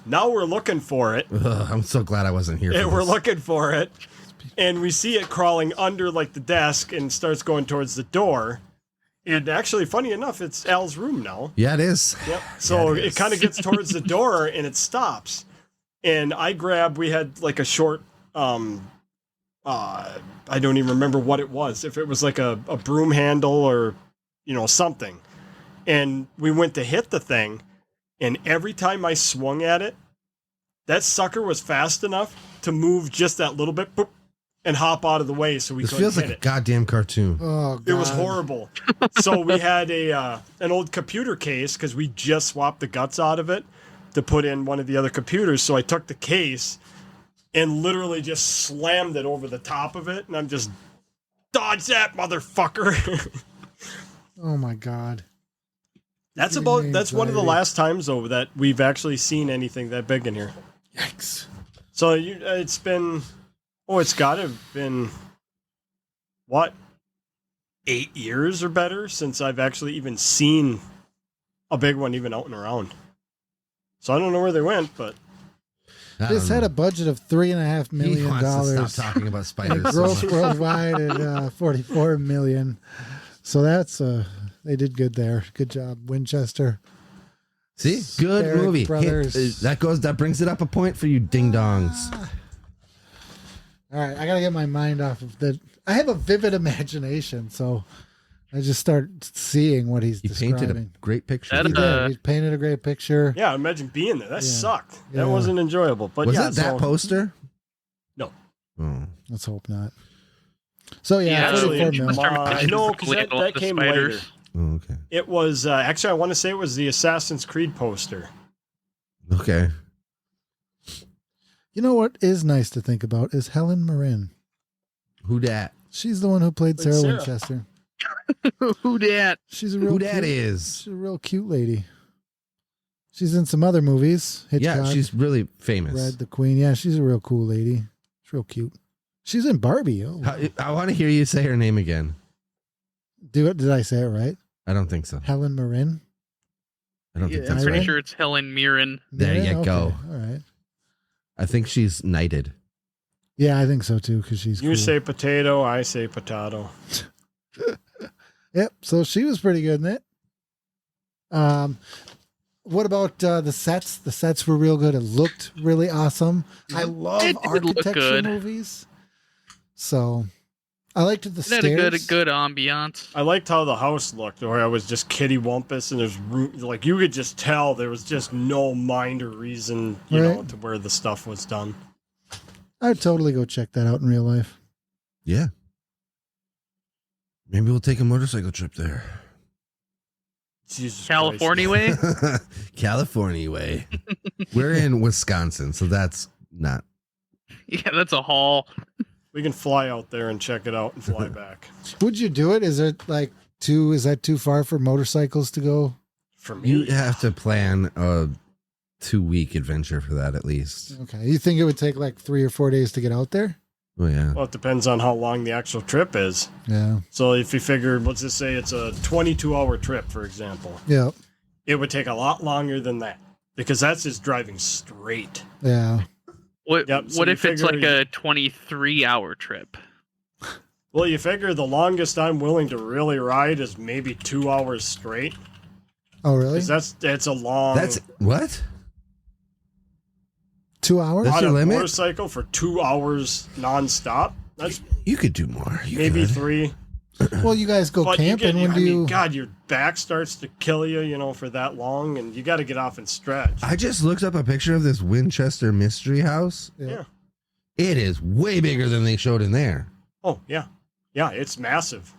Now we're looking for it. Ugh, I'm so glad I wasn't here. And For we're this. looking for it. And we see it crawling under like the desk and starts going towards the door. And actually, funny enough, it's Al's room now. Yeah, it is. Yep. So Yeah, it it is. kind of gets towards the door and it stops. And I grab, we had like a short, I don't even remember what it was. If it was like a broom handle or, you know, something. And we went to hit the thing. And every time I swung at it, that sucker was fast enough to move just that little bit boop, and hop out of the way so we This couldn't feels hit like a it. goddamn cartoon. Oh, God. It was horrible. So we had an old computer case because we just swapped the guts out of it to put in one of the other computers. So I took the case and literally just slammed it over the top of it, and I'm just dodge that motherfucker. Oh, my God. That's Giving me that's one of the anxiety. last times though that we've actually seen anything that big in here. Yikes. So it's been, it's got to have been, what, 8 years or better since I've actually even seen a big one even out and around. So I don't know where they went, but I This don't had know. a budget of $3.5 He million. wants to stop talking about spiders. so Gross much. worldwide at $44 million. So that's they did good there. Good job, Winchester. See, good Sperry movie. Brothers. Hey, that brings it up a point for you, ding dongs. All right, I gotta get my mind off of that. I have a vivid imagination, so I just start seeing what he's He painted a describing. great picture. That, He did. He painted a great picture. yeah, imagine being there. That Yeah. sucked. Yeah. That wasn't enjoyable. But Was yeah, it that so, poster? No. Oh. Let's hope not. So yeah, actually, 44 it million. was- no, 'cause that came later. Oh, okay. It was actually I want to say it was the Assassin's Creed poster. Okay. You know what is nice to think about is Helen Mirren. Who dat? She's the one who played Played Sarah Sarah. Winchester. Who dat? She's a real Who dat cute, is? She's a real cute lady. She's in some other movies. Hitchcock, Yeah, she's really famous. Red the Queen. Yeah, she's a real cool lady. She's real cute. She's in Barbie. Oh, I want to hear you say her name again. did I say it right? I don't think so. Helen Mirren. I don't think Yeah, that's I'm pretty right. sure it's Helen Mirren. There you Mirren? go. Okay, all right. I think she's knighted. Yeah, I think so too because she's You cool. say potato, I say potato. Yep. So she was pretty good in it. What about the sets? The sets were real good. It looked really awesome. I love It did look architecture good. movies. So I liked the It stairs. had a good ambiance. I liked how the house looked, where I was just kitty wumpus, and there's room, like you could just tell there was just no mind or reason, you know, Right. to where the stuff was done. I'd totally go check that out in real life. Yeah. Maybe we'll take a motorcycle trip there. Jesus California way? California way. We're in Wisconsin, so that's not. Yeah, that's a haul. We can fly out there and check it out and fly back. Would you do it? Is it like is that too far for motorcycles to go? For me, You have to plan a 2-week adventure for that at least. Okay. You think it would take like 3 or 4 days to get out there? Oh yeah. well, it depends on how long the actual trip is. Yeah. So if you figure, let's just say it's a 22-hour trip, for example, Yeah. it would take a lot longer than that because that's just driving straight. Yeah. What Yep, so what you if it's figure like a 23-hour trip? Well, you figure the longest I'm willing to really ride is maybe 2 hours straight. Oh, really? 'Cause that's a long. That's what? 2 hours? That's on your a limit? motorcycle for 2 hours nonstop. That's You could do more. You maybe could. 3. Well, you guys go But you camping. get, When I do mean, you? God, your back starts to kill you, you know, for that long, and you got to get off and stretch. I just looked up a picture of this Winchester mystery house. Yeah. It is way bigger than they showed in there. Oh yeah, yeah, it's massive.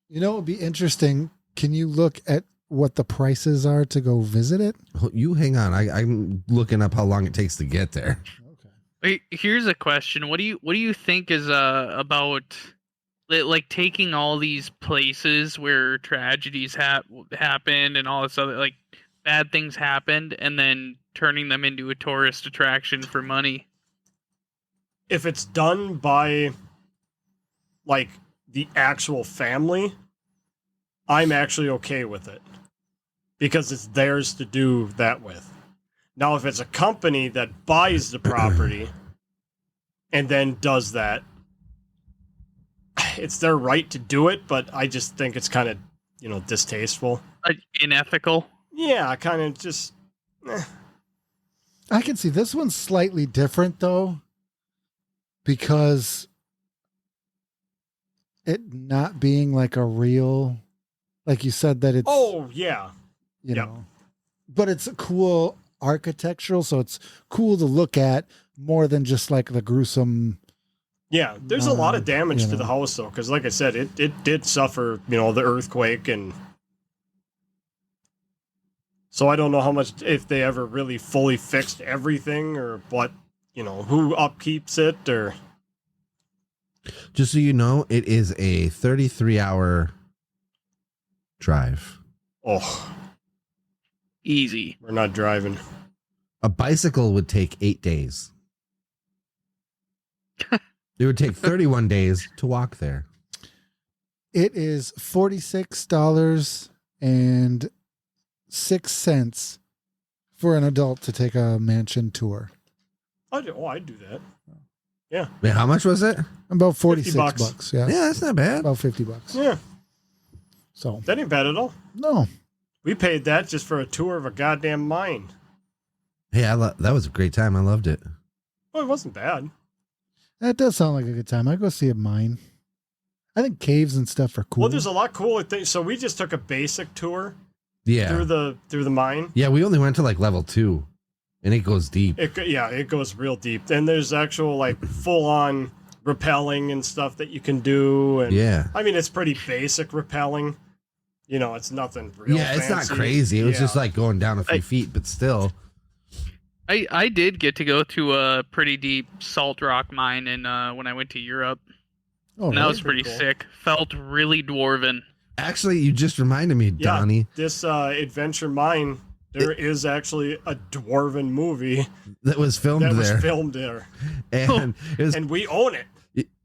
You know, it would be interesting. Can you look at what the prices are to go visit it? You hang on. I'm looking up how long it takes to get there. Okay. Wait, here's a question. What do you think is about like taking all these places where tragedies happen and all this other like bad things happened and then turning them into a tourist attraction for money. If it's done by like the actual family, I'm actually okay with it because it's theirs to do that with. Now, if it's a company that buys the property and then does that, it's their right to do it, but I just think it's kind of, distasteful. Unethical. Yeah, kind of just. I can see this one's slightly different though, because it not being like a real, like you said that it's. Oh yeah. You know, but it's a cool architectural, so it's cool to look at more than just like the gruesome. Yeah, there's a lot of damage to the house though, because like I said, it did suffer, the earthquake, and so I don't know how much, if they ever really fully fixed everything or what, who upkeeps it or. Just so you know, it is a 33-hour drive. Oh, easy. We're not driving. A bicycle would take 8 days. It would take 31 days to walk there. It is $46.06 for an adult to take a mansion tour. I'd do that. Yeah. Wait, how much was it? About 46 $50. bucks. Yeah. Yeah, that's not bad. About $50. Yeah. So That ain't bad at all. no. We paid that just for a tour of a goddamn mine. Hey, that was a great time. I loved it. Well, it wasn't bad. That does sound like a good time. I go see a mine. I think caves and stuff are cool. Well, there's a lot cooler things. So we just took a basic tour Yeah. through the mine. Yeah, we only went to like level 2, and it goes deep. It goes real deep. And there's actual like full on rappelling and stuff that you can do. And Yeah. I mean, it's pretty basic rappelling. It's nothing real. Yeah, it's not fancy. crazy. It was Yeah. just like going down a few feet, but still. I did get to go to a pretty deep salt rock mine when I went to Europe. Oh, And that really? was pretty Cool. sick. Felt really dwarven. Actually, you just reminded me, Yeah, Donnie, this adventure mine. There is actually a dwarven movie that was filmed that there. was filmed there, And it was and we own it.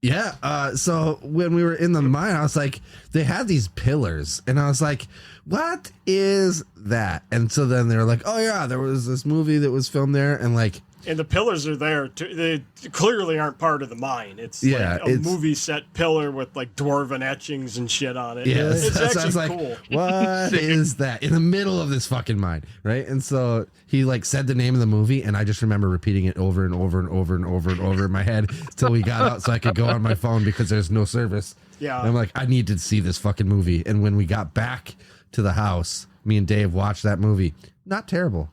Yeah. So when we were in the mine, I was like, they had these pillars, and I was like, what is that? And so then they were like, oh yeah, there was this movie that was filmed there, and like, And the pillars are there. They clearly aren't part of the mine. It's Yeah, like a it's- movie set pillar with like dwarven etchings and shit on it. yeah, It's so I actually was like, cool. what is that in the middle of this fucking mine, right? And so he like said the name of the movie, and I just remember repeating it over and over and over and over and over in my head till we got out, so I could go on my phone because there's no service. Yeah. And I'm like, I need to see this fucking movie. And when we got back to the house, me and Dave watched that movie. Not terrible.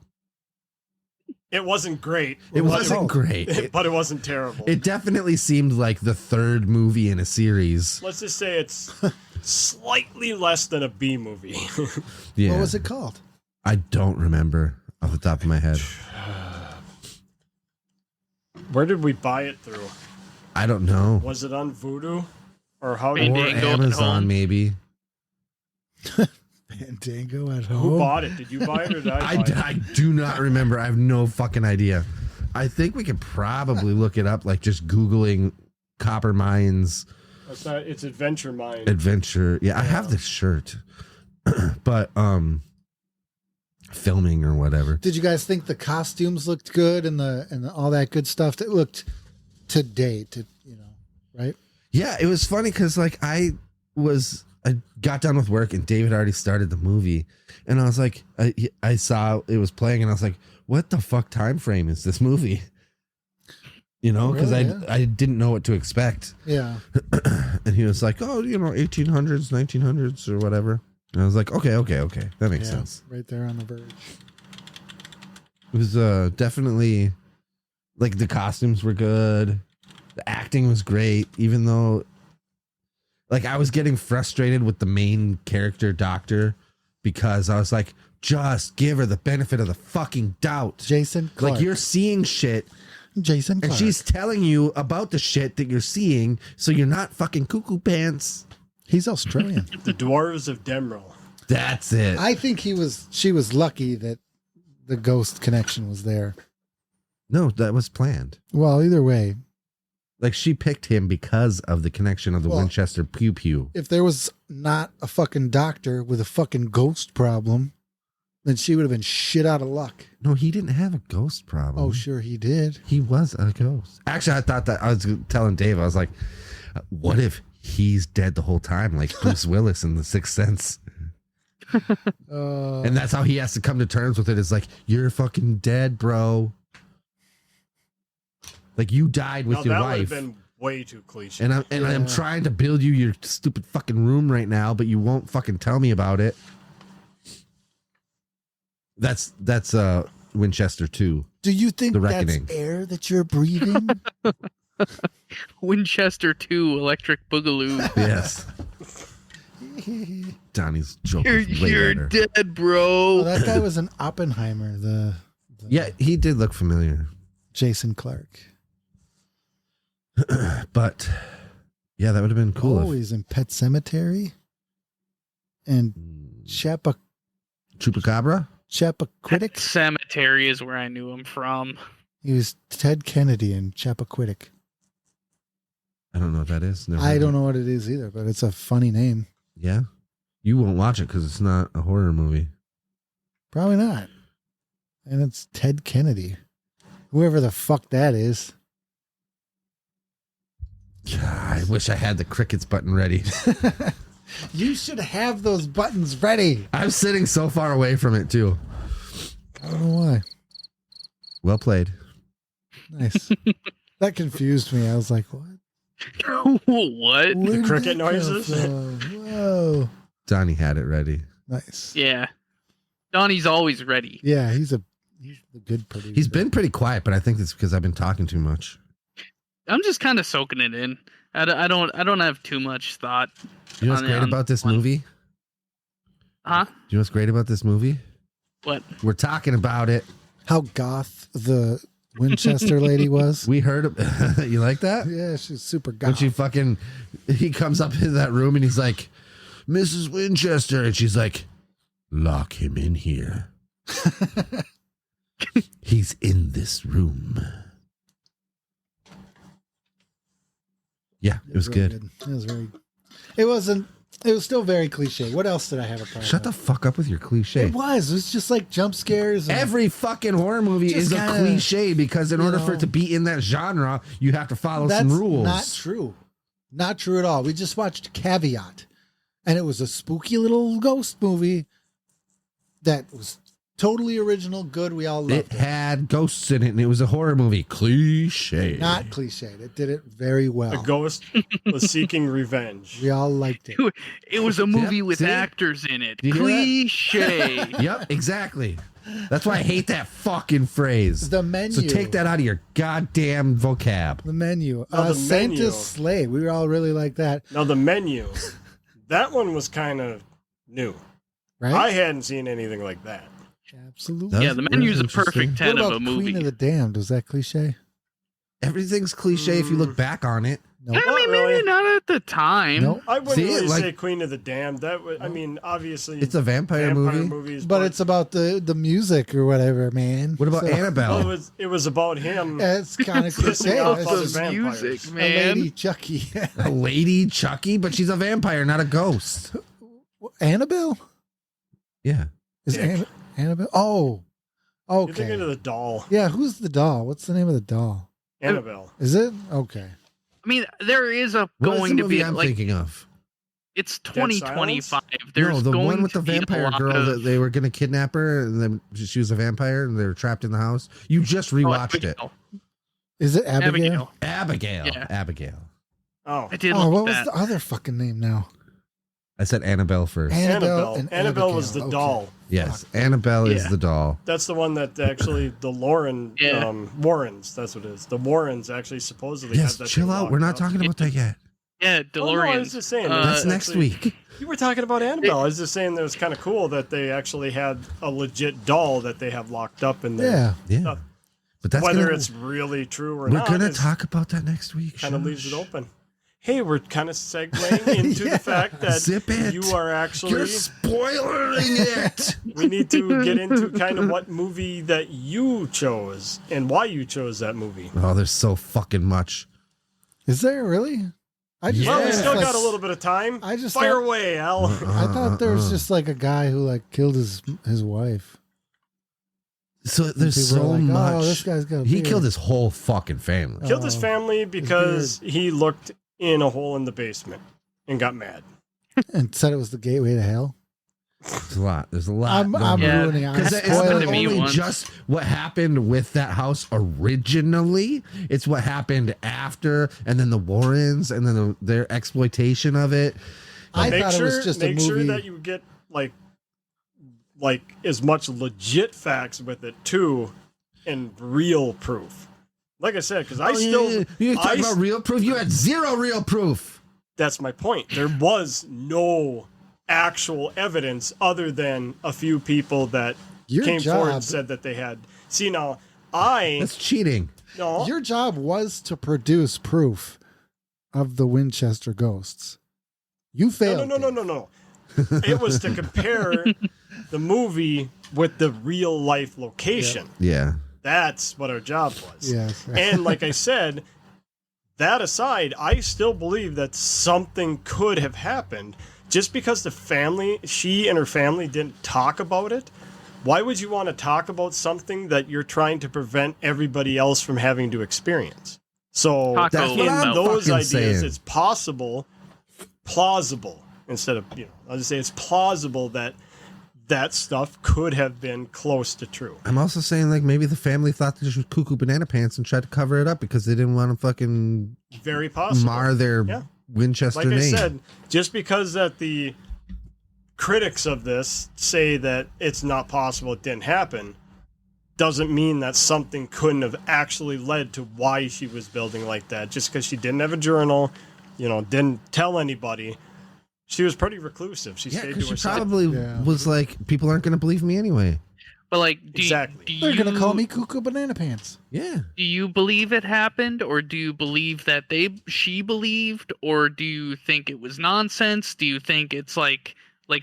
It wasn't great. It wasn't great. but it wasn't terrible. It definitely seemed like the third movie in a series. Let's just say it's slightly less than a B movie. Yeah. What was it called? I don't remember off the top of my head. Where did we buy it through? I don't know. Was it on Vudu? Or how Or did Fandango at Amazon, home. maybe. Fandango at home. who bought it? Did you buy it or did I buy it? I do not remember. I have no fucking idea. I think we could probably look it up, like just Googling copper mines It's not. It's Adventure Mine. adventure. Yeah, I have this shirt, but filming or whatever. Did you guys think the costumes looked good and the all that good stuff that looked to date? Right? Yeah, it was funny because like I got done with work and David already started the movie, and I was like, I saw it was playing, and I was like, what the fuck time frame is this movie? Because Really? Yeah. I didn't know what to expect. Yeah. And he was like, oh, 1800s, 1900s or whatever. And I was like, okay, that makes Yeah, sense. right there on the verge. It was definitely like the costumes were good. The acting was great, even though like I was getting frustrated with the main character doctor because I was like, just give her the benefit of the fucking doubt. Jason Clarke. Like you're seeing shit Jason and Clarke. she's telling you about the shit that you're seeing, so you're not fucking cuckoo pants. He's Australian. The Dwarves of Demril. That's it. I think she was lucky that the ghost connection was there. No, that was planned. Well, either way, Like she picked him because of the connection of the Well, Winchester pew pew. if there was not a fucking doctor with a fucking ghost problem, then she would have been shit out of luck. No, he didn't have a ghost problem. Oh, sure he did. He was a ghost. Actually, I thought that I was telling Dave, I was like, what if he's dead the whole time, like Bruce Willis in The Sixth Sense? And that's how he has to come to terms with it. It's like, you're fucking dead, bro. Like you died with your that wife. would have been way too cliche. And I'm trying to build you your stupid fucking room right now, but you won't fucking tell me about it. That's Winchester 2. Do you think The that's Reckoning. air that you're breathing? Winchester 2 Electric Boogaloo. Yes. Donnie's joke. was way You're better. dead, bro. Oh, that guy was an Oppenheimer, the Yeah, he did look familiar. Jason Clark. But yeah, that would have been cool. Oh, he's in Pet Cemetery and Chappaquiddick. Chupacabra? Cemetery is where I knew him from. He was Ted Kennedy in Chappaquiddick. I don't know what that is. Never I heard don't of know what it is either, but it's a funny name. it. Yeah? You won't watch it because it's not a horror movie. Probably not. And it's Ted Kennedy. Whoever the fuck that is. God, I wish I had the crickets button ready. You should have those buttons ready. I'm sitting so far away from it too. I don't know why. Well played. Nice. That confused me. I was like, what? What? Where did cricket that come noises? from? Whoa. Donnie had it ready. Nice. Yeah. Donnie's always ready. Yeah, he's the good producer. He's been pretty quiet, but I think it's because I've been talking too much. I'm just kind of soaking it in. I don't have too much thought. You know what's On- great on- about this movie? Huh? Do you know what's great about this movie? What? We're talking about it. how goth the Winchester lady was. We heard you like that? Yeah, she's super When goth. she fucking he comes up in that room and he's like, Mrs. Winchester, and she's like, lock him in here. He's in this room. Yeah, it was really good. It was very. It wasn't. It was still very cliche. What else did I have a problem? Shut the fuck up with your cliche. It was. It was just like jump scares. And, Every fucking horror movie Just is a kinda, cliche because in order for know. it to be in that genre, you have to follow that's some rules. not true. Not true at all. We just watched Caveat, and it was a spooky little ghost movie that was totally original, good. We all loved It it. had ghosts in it and it was a horror movie. Cliche. Not cliched. It did it very well. A ghost was seeking revenge. We all liked it. It was a movie with see? actors in it. Do you hear that? Cliche. Yep, exactly. That's why I hate that fucking phrase. The menu. So take that out of your goddamn vocab. The menu. Oh, the Santa's menu. Sleigh. We all really like that, Now the menu, that one was kind of new. right? I hadn't seen anything like that. Absolutely. That Yeah, was- the that menu's was a perfect interesting. 10 What of about a Queen movie. of the Damned? Was that cliche? Everything's cliche if you look back on it. No. I mean, Not really. maybe not at the time. Nope. I wouldn't See, really like- say Queen of the Damned. That would, I mean, obviously, It's a vampire movie. movies, But it's about the music or whatever, man. What about So- Annabelle? well, it was about him. It's kind of Pissing cliche. off It's other just vampires. music, a man. lady Chucky. A lady Chucky, but she's a vampire, not a ghost. Annabelle? Yeah. Is Dick. Annabelle? Oh, You're thinking okay. of the doll, Yeah, who's the doll? What's the name of the doll? Annabelle. Is it? Okay. I mean, there is a What is going the to movie be I'm like thinking of? it's Dead 2025. There's No, the going one with to the be a vampire lot girl of- that they were going to kidnap her, and then she was a vampire, and they were trapped in the house. You just rewatched it. Abigail. Is it Abigail? Abigail. Yeah. Abigail. Oh, I did Oh, look what at was that. the other fucking name now? I said Annabelle first. Annabelle. and Annabelle was the Abigail. doll. Yes, Annabelle is Yeah. the doll. That's the one that actually the Yeah. Warrens. That's what it is. The Warrens actually supposedly. Yes, had that chill thing out. locked We're not up. talking about that yet. Yeah, Oh, no, I was DeLorean. just saying. That's next actually- week. You were talking about Annabelle. I was just saying that it was kind of cool that they actually had a legit doll that they have locked up in there. Yeah. Yeah. Uh, But that's Whether gonna, it's really true or we're not, going to is talk about that next week. kind of leaves it Shush. open. hey, we're kind of segueing into Yeah. the fact that Zip it. you are actually. You're spoiling it. We need to get into kind of what movie that you chose and why you chose that movie. Oh, there's so fucking much. Is there really? I just Well, thought we it was still like- got a little bit of time. I just Fire thought- away, Al. I thought there was just like a guy who like killed his wife. So there's People so were like, much. Oh, this guy's got. A He beard." killed his whole fucking family. Killed his Oh, family because he looked in a hole in the basement and got mad. and said it was the gateway to hell. There's a lot. There's a lot. I'm Yeah. ruining it. Because I'm it's not happened to spoiling me it. only once. just what happened with that house originally, it's what happened after, and then the Warrens, and then their exploitation of it. I make thought sure, it was just a make movie. sure that you get like as much legit facts with it too, and real proof. Like I said, because I still you talking I about real proof? You had zero real proof. that's my point. There was no actual evidence other than a few people that Your came forward job- and said that they had. See, now I That's cheating. no. Your job was to produce proof of the Winchester ghosts. You No, failed. no. It was to compare the movie with the real life location. Yeah. That's what our job was. Yes. And like I said, that aside, I still believe that something could have happened. Just because she and her family didn't talk about it, why would you want to talk about something that you're trying to prevent everybody else from having to experience? So Taco That's what in I'm those fucking ideas, saying. it's plausible, instead of, I'll just say it's plausible that that stuff could have been close to true. I'm also saying like maybe the family thought this was cuckoo banana pants and tried to cover it up because they didn't want to fucking Very possible. mar their Yeah. Winchester Like name. I said, just because that the critics of this say that it's not possible, it didn't happen, doesn't mean that something couldn't have actually led to why she was building like that. Just because she didn't have a journal, didn't tell anybody. She was pretty reclusive. She Yeah, stayed to because she herself. probably Yeah. was like, people aren't going to believe me anyway. But like, Exactly. They're gonna call me Cuckoo Banana Pants. Yeah. Do you believe it happened, or do you believe that she believed, or do you think it was nonsense? Do you think it's like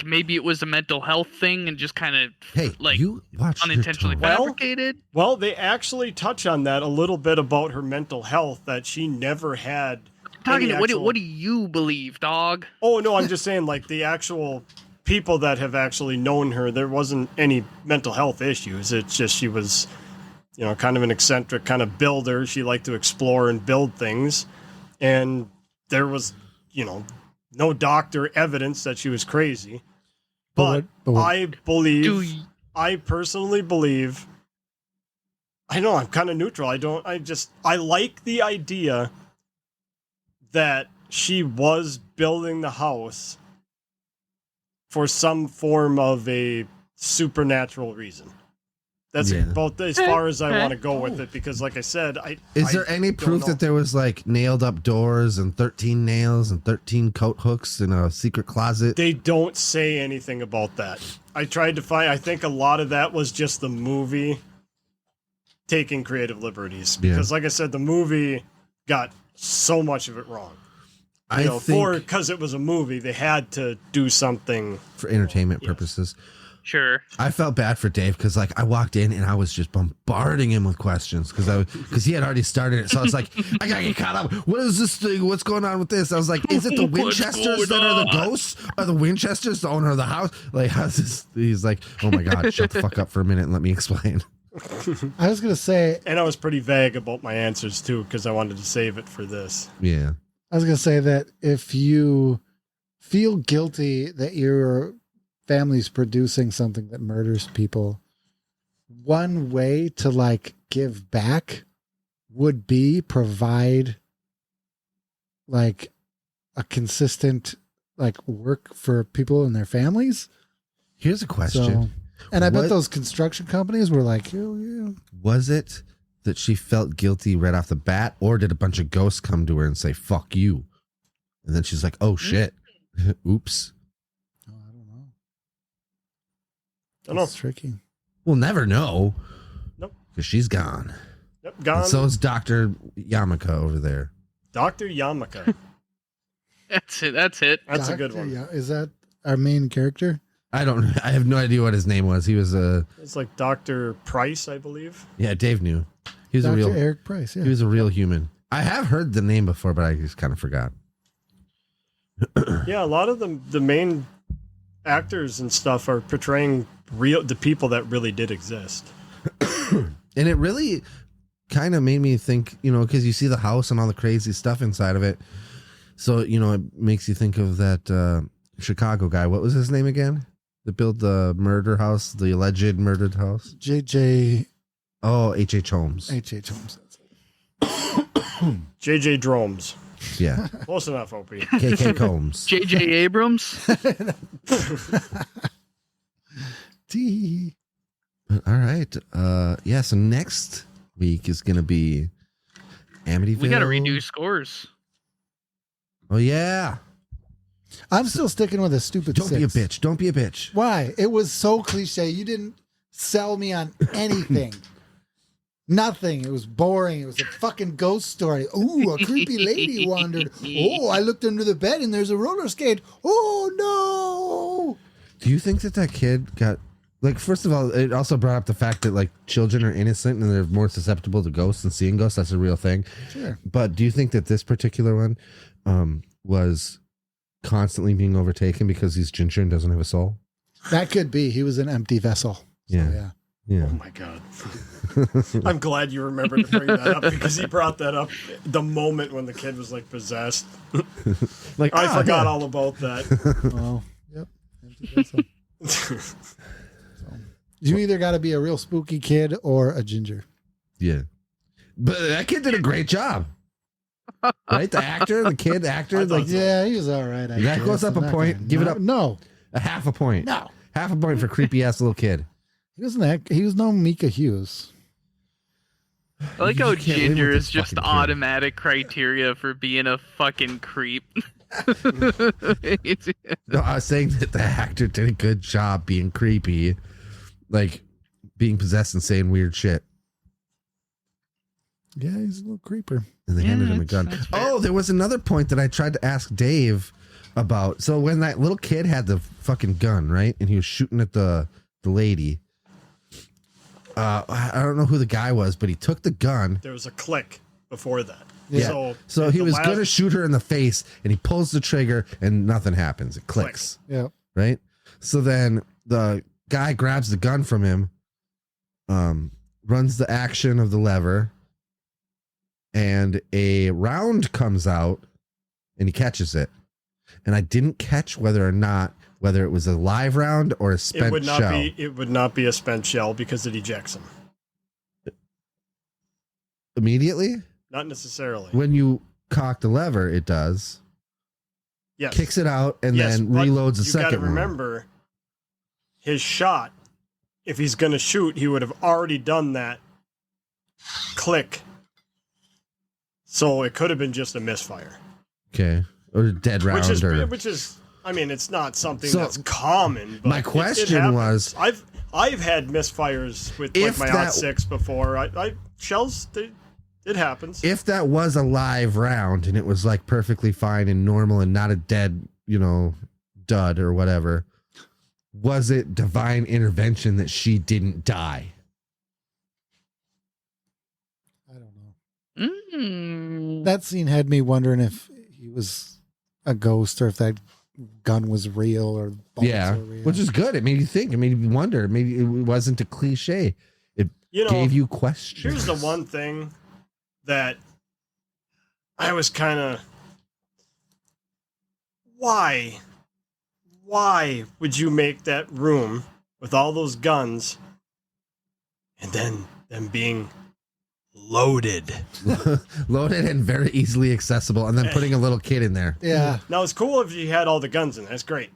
maybe it was a mental health thing and just kind of Hey, like you watch unintentionally your tone. Well, fabricated? Well, they actually touch on that a little bit about her mental health, that she never had. Talking any to, actual- what do you believe, dog? Oh no, I'm just saying, like, the actual people that have actually known her, there wasn't any mental health issues. It's just she was, kind of an eccentric kind of builder. She liked to explore and build things, and there was, no doctor evidence that she was crazy. But, But what- I believe, Do you, I personally believe. I know I'm kind of neutral. I like the idea that she was building the house for some form of a supernatural reason. That's Yeah. about as far as I Okay. want to go with it, because like I said, Is I there any don't proof know. that there was like nailed up doors and 13 nails and 13 coat hooks in a secret closet? They don't say anything about that. I tried to find, I think a lot of that was just the movie taking creative liberties, Yeah. because like I said, the movie got so much of it wrong. I think Because it was a movie, they had to do something. for entertainment Yes. purposes. sure. I felt bad for Dave because like I walked in and I was just bombarding him with questions because he had already started it. So I was like, I gotta get caught up. What is this thing? What's going on with this? I was like, is it the What's Winchesters going that are the on? ghosts? Are the Winchesters the owner of the house? Like, how's this? He's like, oh my god, shut the fuck up for a minute and let me explain. I was gonna say, And I was pretty vague about my answers too, because I wanted to save it for this. Yeah, that if you feel guilty that your family's producing something that murders people, one way to like give back would be provide like a consistent like work for people and their families. here's a question. And I bet What- those construction companies were like, oh, yeah. Was it that she felt guilty right off the bat, or did a bunch of ghosts come to her and say "fuck you," and then she's like, "Oh shit, oops." Oh, I don't know. Don't know. That's tricky. We'll never know. Nope. Because she's gone. Yep, And gone. so is Dr. Yamaka over there. Dr. Yamaka. That's it. That's it. That's a good Doctor, one. Yeah, is that our main character? I have no idea what his name was. He was It's like Dr. Price, I believe. yeah, Dave knew. He was Dr. a real Eric Price. Yeah. he was a real human. I have heard the name before, but I just kind of forgot. Yeah, a lot of the main actors and stuff are portraying the people that really did exist. And it really kind of made me think, because you see the house and all the crazy stuff inside of it. So, it makes you think of that Chicago guy. What was his name again? That built the murder house, the alleged murdered house? J.J. Oh, H.H. Holmes. H.H. Holmes. J.J. Dromes. Yeah. Close enough, Opie. K.K. Combs. J.J. Abrams. T. All right. Yeah, so next week is going to be Amityville. We got to redo scores. Oh, yeah. I'm still sticking with a stupid Don't be a 6. bitch. Don't be a bitch. Why? It was so cliche. You didn't sell me on anything. Nothing. It was boring. It was a fucking ghost story. Ooh, a creepy lady wandered. Oh, I looked under the bed and there's a roller skate. Oh, no. Do you think that kid got... Like, first of all, it also brought up the fact that, like, children are innocent and they're more susceptible to ghosts and seeing ghosts. That's a real thing. Sure. But do you think that this particular one was constantly being overtaken because he's ginger and doesn't have a soul? That could be. He was an empty vessel. So, Yeah. Yeah. Oh my god. I'm glad you remembered to bring that up because he brought that up the moment when the kid was like possessed. Like, I forgot yeah. all about that. Well, yep. Empty vessel. You either got to be a real spooky kid or a ginger. Yeah. But that kid did a great job. Right? The actor, the actor, I thought like, so. Yeah, he was all right. I That guess. goes up I'm a not point. gonna- Give it no, up. No, a half a point. no. Half a point for creepy ass little kid. He wasn't that. He was no Mika Hughes. I like You how can't live ginger with is this just fucking kid. automatic criteria for being a fucking creep. It's- No, I was saying that the actor did a good job being creepy, like being possessed and saying weird shit. Yeah, he's a little creeper. And they Yeah, handed him a that's- gun. that's fair. Oh, there was another point that I tried to ask Dave about. So when that little kid had the fucking gun, right, and he was shooting at the lady. I don't know who the guy was, but he took the gun. There was a click before that. Yeah. So he the was last- going to shoot her in the face, and he pulls the trigger, and nothing happens. It clicks. Yeah. Right? So then the guy grabs the gun from him, runs the action of the lever, and a round comes out, and he catches it. And I didn't catch whether it was a live round or a spent It would not shell. be a spent shell because it ejects him. Immediately? Not necessarily. When you cock the lever, it does. Yes. Kicks it out and Yes, then but reloads the you second gotta one. remember, his shot, if he's going to shoot, he would have already done that click. So it could have been just a misfire. Okay. Or a dead round. Which is, I mean, it's not something So, that's common. But my question happens. was- I've had misfires with If like my that- .6 before. Shells, it happens. If that was a live round and it was like perfectly fine and normal and not a dead, dud or whatever, was it divine intervention that she didn't die? I don't know. Mm. That scene had me wondering if he was a ghost or if that gun was real or bullets Yeah. were real. Which is good. It made you think. It made you wonder. Maybe it wasn't a cliche. It gave you questions. Here's the one thing that I was kind of, why would you make that room with all those guns and then them being loaded? Loaded and very easily accessible, and then putting a little kid in there. Yeah. Now it's cool if you had all the guns in there, that's great,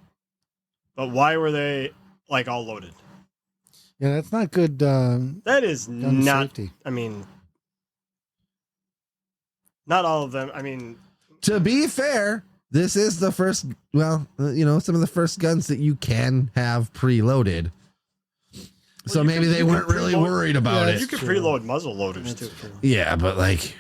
but why were they like all loaded? Yeah, that's not good That is gun not, safety. I mean, not all of them. I mean, To be fair, this is the first, some of the first guns that you can have preloaded. So you maybe can- they you can weren't really preload- worried about Yeah, it. you can true. preload muzzle loaders That's too. true. Yeah, but like,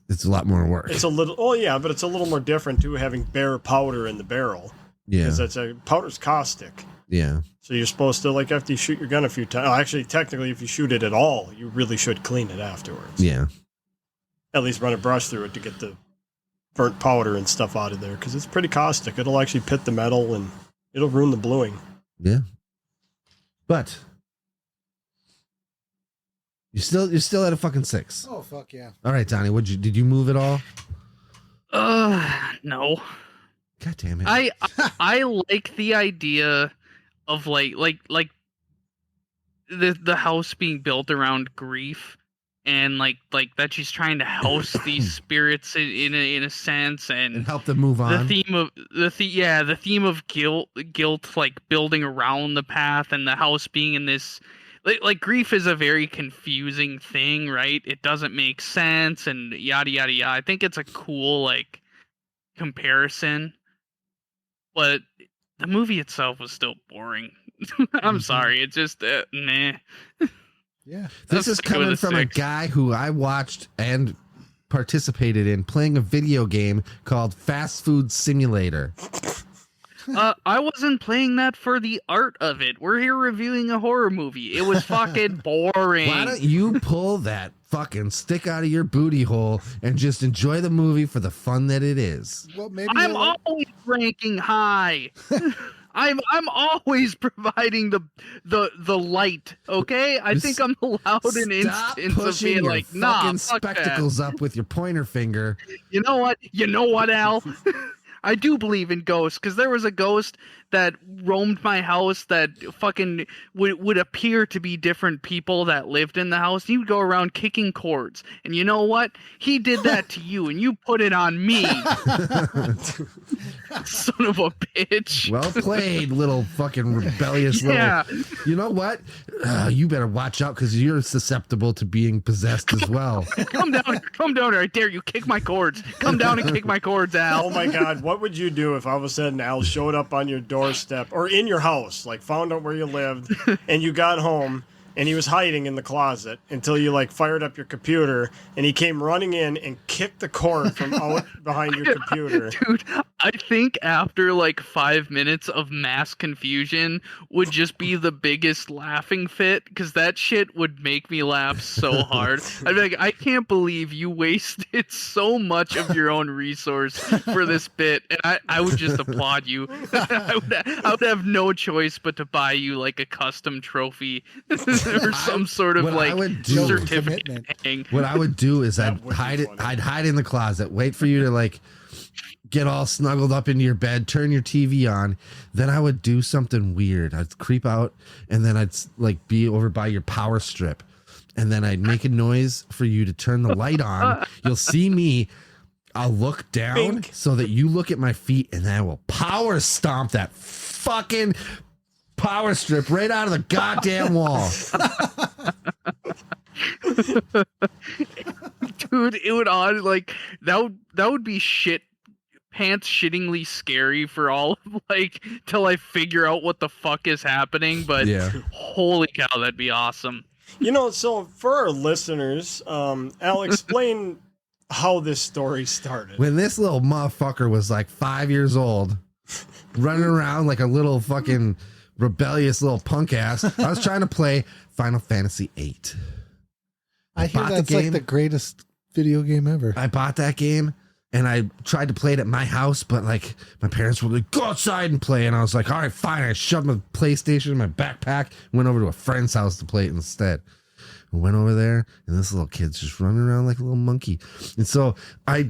it's a lot more work. It's a little. Oh yeah, but it's a little more different too, having bare powder in the barrel. Yeah, because powder's caustic. Yeah. So you're supposed to, like, after you shoot your gun a few times. Actually, technically, if you shoot it at all, you really should clean it afterwards. Yeah. At least run a brush through it to get the burnt powder and stuff out of there, because it's pretty caustic. It'll actually pit the metal and it'll ruin the bluing. Yeah. But you're still at a fucking 6. Oh fuck yeah! All right, Donnie, did you move at all? No. God damn it! I like the idea of like the house being built around grief, and like that she's trying to house these spirits in a sense, and help them move on. The theme of guilt like building around the path, and the house being in this like grief is a very confusing thing, right? It doesn't make sense and yada yada yada. I think it's a cool like comparison. But the movie itself was still boring. I'm sorry. It's just, meh. Yeah. This is coming from a guy who I watched and participated in playing a video game called Fast Food Simulator. I wasn't playing that for the art of it. We're here reviewing a horror movie. It was fucking boring. Why don't you pull that fucking stick out of your booty hole and just enjoy the movie for the fun that it is? Well, maybe I'm always ranking high. I'm always providing the light. Okay, I think I'm allowed an instance of being like, nah, fucking fuck spectacles that. up with your pointer finger. You know what, Al? I do believe in ghosts, because there was a ghost that roamed my house that fucking would appear to be different people that lived in the house. He would go around kicking cords. And you know what? He did that to you, and you put it on me. Son of a bitch. Well played, little fucking rebellious Yeah. little... You know what? You better watch out, because you're susceptible to being possessed as well. Come down here. I dare you. Kick my cords. Come down and kick my cords, Al. Oh my God, what would you do if all of a sudden Al showed up on your doorstep or in your house, like found out where you lived, and you got home and he was hiding in the closet until you like fired up your computer, and he came running in and kicked the cord from out behind your computer? Dude, I think after like 5 minutes of mass confusion would just be the biggest laughing fit, because that shit would make me laugh so hard. I'd be like, I can't believe you wasted so much of your own resource for this bit, and I would just applaud you. I would have no choice but to buy you like a custom trophy or some sort of like certificate. What I would do is That I'd would be hide it. funny. I'd hide in the closet, wait for you to like get all snuggled up into your bed, turn your TV on. Then I would do something weird. I'd creep out, and then I'd like be over by your power strip, and then I'd make a noise for you to turn the light on. You'll see me. I'll look down Bink. so that you look at my feet, and then I will power stomp that fucking power strip right out of the goddamn wall. Dude, it would on like that would be pants shittingly scary for all of like till I figure out what the fuck is happening, but Yeah. holy cow, that'd be awesome. You know, so for our listeners, Al, explain how this story started. When this little motherfucker was like 5 years old, running around like a little fucking rebellious little punk ass, I was trying to play Final Fantasy VIII. I hear bought the that's like game. the greatest video game ever. I bought that game and I tried to play it at my house, but like my parents were like, go outside and play. And I was like, all right, fine. I shoved my PlayStation in my backpack, went over to a friend's house to play it instead. I went over there, and this little kid's just running around like a little monkey. And so I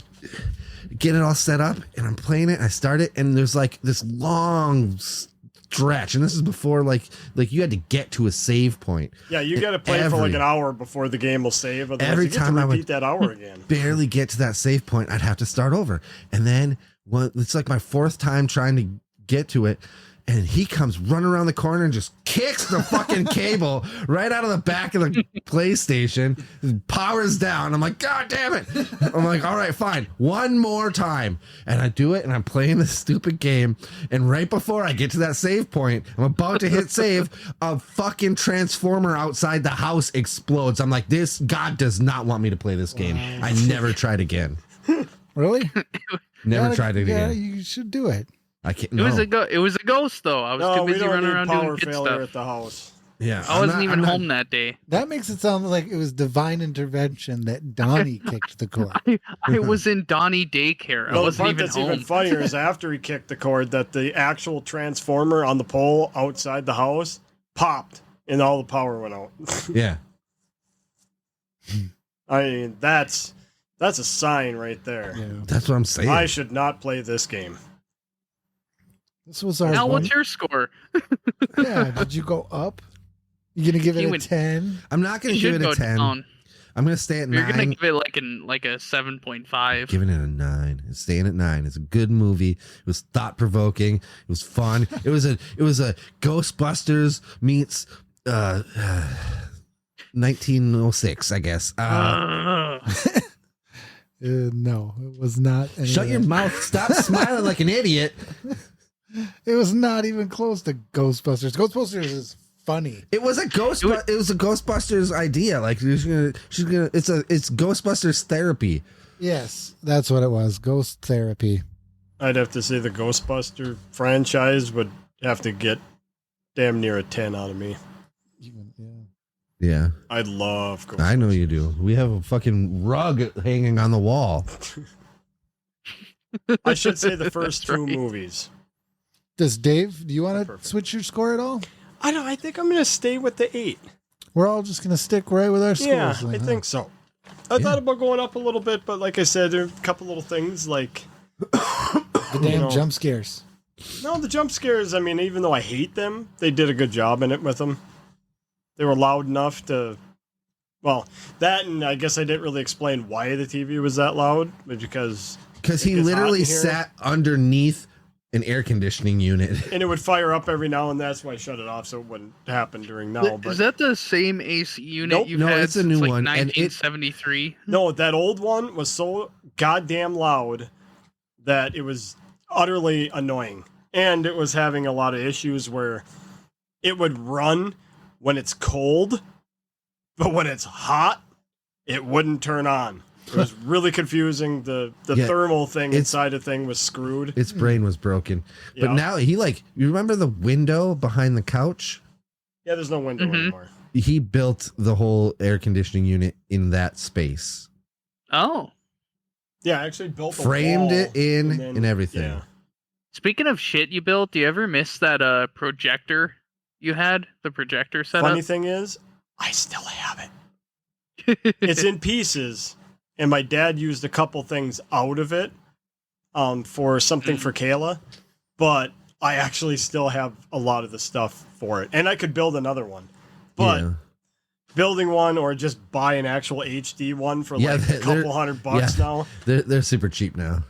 get it all set up, and I'm playing it. I start it, and there's like this long stretch, and this is before like you had to get to a save point. Yeah, you got to play for like an hour before the game will save. Otherwise Every you get time to I would repeat that hour again. barely get to that save point, I'd have to start over. And then it's like my fourth time trying to get to it, and he comes running around the corner and just kicks the fucking cable right out of the back of the PlayStation, powers down. I'm like, God damn it. I'm like, all right, fine. One more time. And I do it, and I'm playing this stupid game. And right before I get to that save point, I'm about to hit save, a fucking transformer outside the house explodes. I'm like, this, God does not want me to play this game. I never tried again. Really? Never tried it Yeah, again. you should do it. I can't. It was a ghost though. I was No, too we busy don't running need around power doing kid failure stuff. at the house. Yeah, I wasn't even home that day. That makes it sound like it was divine intervention that Donnie kicked the cord. I was in Donnie daycare. I Well, the wasn't part even that's home. even funnier is after he kicked the cord, that the actual transformer on the pole outside the house popped and all the power went out. Yeah. I mean, that's a sign right there. Yeah. That's what I'm saying. I should not play this game. This was our Now, one. what's your score? Yeah, did you go up? You gonna give it You a went- 10? I'm not going You to give should it go a 10. down. I'm going to stay at You're 9. gonna give it like a 7.5. Giving it a 9. It's staying at 9. It's a good movie. It was thought provoking. It was fun. It was a Ghostbusters meets 1906, I guess. No, it was not. Any Shut of your that. mouth. Stop smiling like an idiot. It was not even close to Ghostbusters. Ghostbusters is funny. It was a Ghostbusters idea. Like she's gonna it's Ghostbusters therapy. Yes, that's what it was. Ghost therapy. I'd have to say the Ghostbuster franchise would have to get damn near a 10 out of me. Even, yeah. Yeah, I love Ghostbusters. I know you do. We have a fucking rug hanging on the wall. I should say the first That's two right. movies. Does Dave, do you want to Perfect. switch your score at all? I think I'm going to stay with the 8. We're all just going to stick right with our scores. Yeah, then, I huh? think so. I thought about going up a little bit, but like I said, there are a couple little things like The damn know. jump scares. no, the jump scares. I mean, even though I hate them, they did a good job in it with them. They were loud enough to. Well, that and I guess I didn't really explain why the TV was that loud, but because He gets hot literally in here. sat underneath an air conditioning unit. and it would fire up every now and then. That's why I shut it off so it wouldn't happen during now. But Is that the same AC unit Nope. you've No, had it's a since new like one, and it- 1973? no, that old one was so goddamn loud that it was utterly annoying. And it was having a lot of issues where it would run when it's cold, but when it's hot, it wouldn't turn on. It was really confusing. The Yeah, thermal thing it's- inside the thing was screwed. Its brain was broken. But Yeah. now you remember the window behind the couch? Yeah, there's no window Mhm. anymore. He built the whole air conditioning unit in that space. Oh, Yeah, I actually built a Framed wall it in and then- and everything. Yeah. speaking of shit you built, do you ever miss that projector you had? The projector setup? Funny thing is, I still have it. It's in pieces, and my dad used a couple things out of it for something for Kayla, but I actually still have a lot of the stuff for it, and I could build another one. But Yeah. building one or just buy an actual HD one for Yeah, like a they're- couple $100 now. They're super cheap now.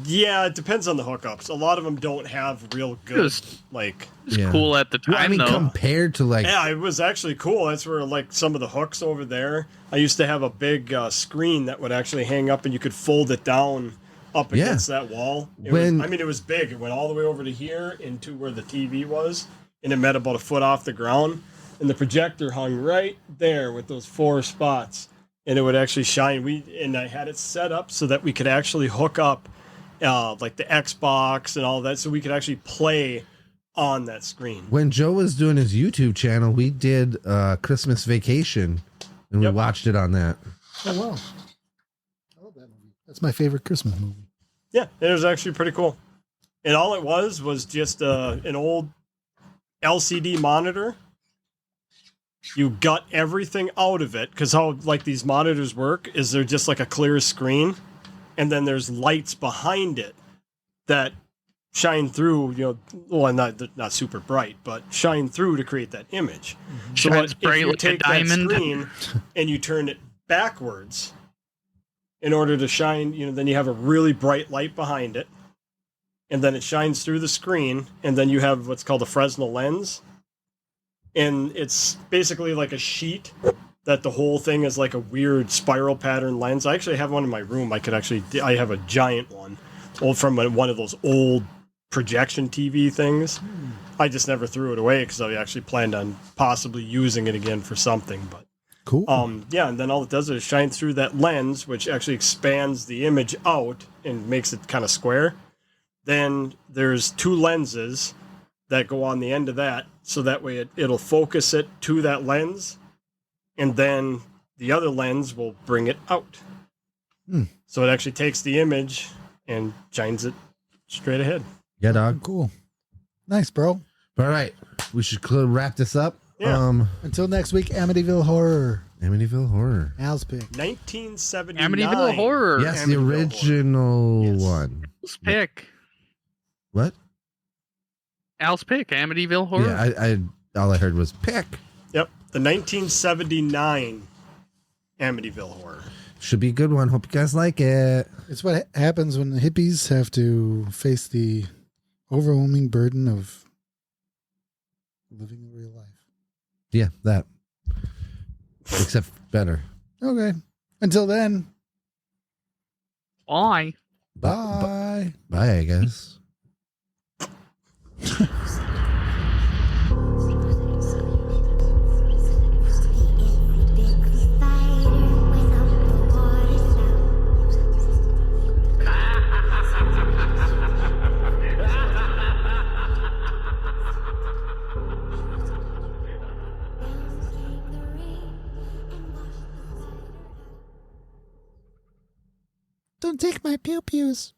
Yeah, it depends on the hookups. A lot of them don't have real It good was, like. it was Yeah. cool at the time, Well, I mean, though. compared to like Yeah, it was actually cool. That's where like some of the hooks over there. I used to have a big screen that would actually hang up, and you could fold it down up Yeah. against that wall. When- It was big. It went all the way over to here into where the TV was, and it met about a foot off the ground. And the projector hung right there with those 4 spots, and it would actually shine. And I had it set up so that we could actually hook up like the Xbox and all that, so we could actually play on that screen. when Joe was doing his YouTube channel, we did Christmas Vacation, and we Yep. watched it on that. Oh, wow. I love that movie. That's my favorite Christmas movie. Yeah, it was actually pretty cool. And all it was just an old LCD monitor. You got everything out of it, because how like these monitors work is they're just like a clear screen, and then there's lights behind it that shine through. Well, not super bright, but shine through to create that image. So Shines if bright you like a take diamond. that screen and you turn it backwards in order to shine, then you have a really bright light behind it. and then it shines through the screen, and then you have what's called a Fresnel lens, and it's basically like a sheet that the whole thing is like a weird spiral pattern lens. I actually have one in my room. I have a giant one, from one of those old projection TV things. I just never threw it away because I actually planned on possibly using it again for something. But Cool. yeah, and then all it does is shine through that lens, which actually expands the image out and makes it kind of square. Then there's 2 lenses that go on the end of that, so that way it'll focus it to that lens, and then the other lens will bring it out. So it actually takes the image and shines it straight ahead. Yeah, dog. Cool. Nice, bro. All right, we should wrap this up. Yeah. Until next week, Amityville Horror. Amityville Horror. Al's pick. 1979. Amityville Horror. Yes, Amityville the original Horror. Yes. one. Al's pick. What? Al's pick. Amityville Horror. Yeah, I all I heard was pick. Yep, the 1979 Amityville Horror. Should be a good one. Hope you guys like it. It's what happens when the hippies have to face the overwhelming burden of living in real life. Yeah, that. Except better. Okay. Until then, Bye. bye. Bye, I guess. Don't take my pew-pews.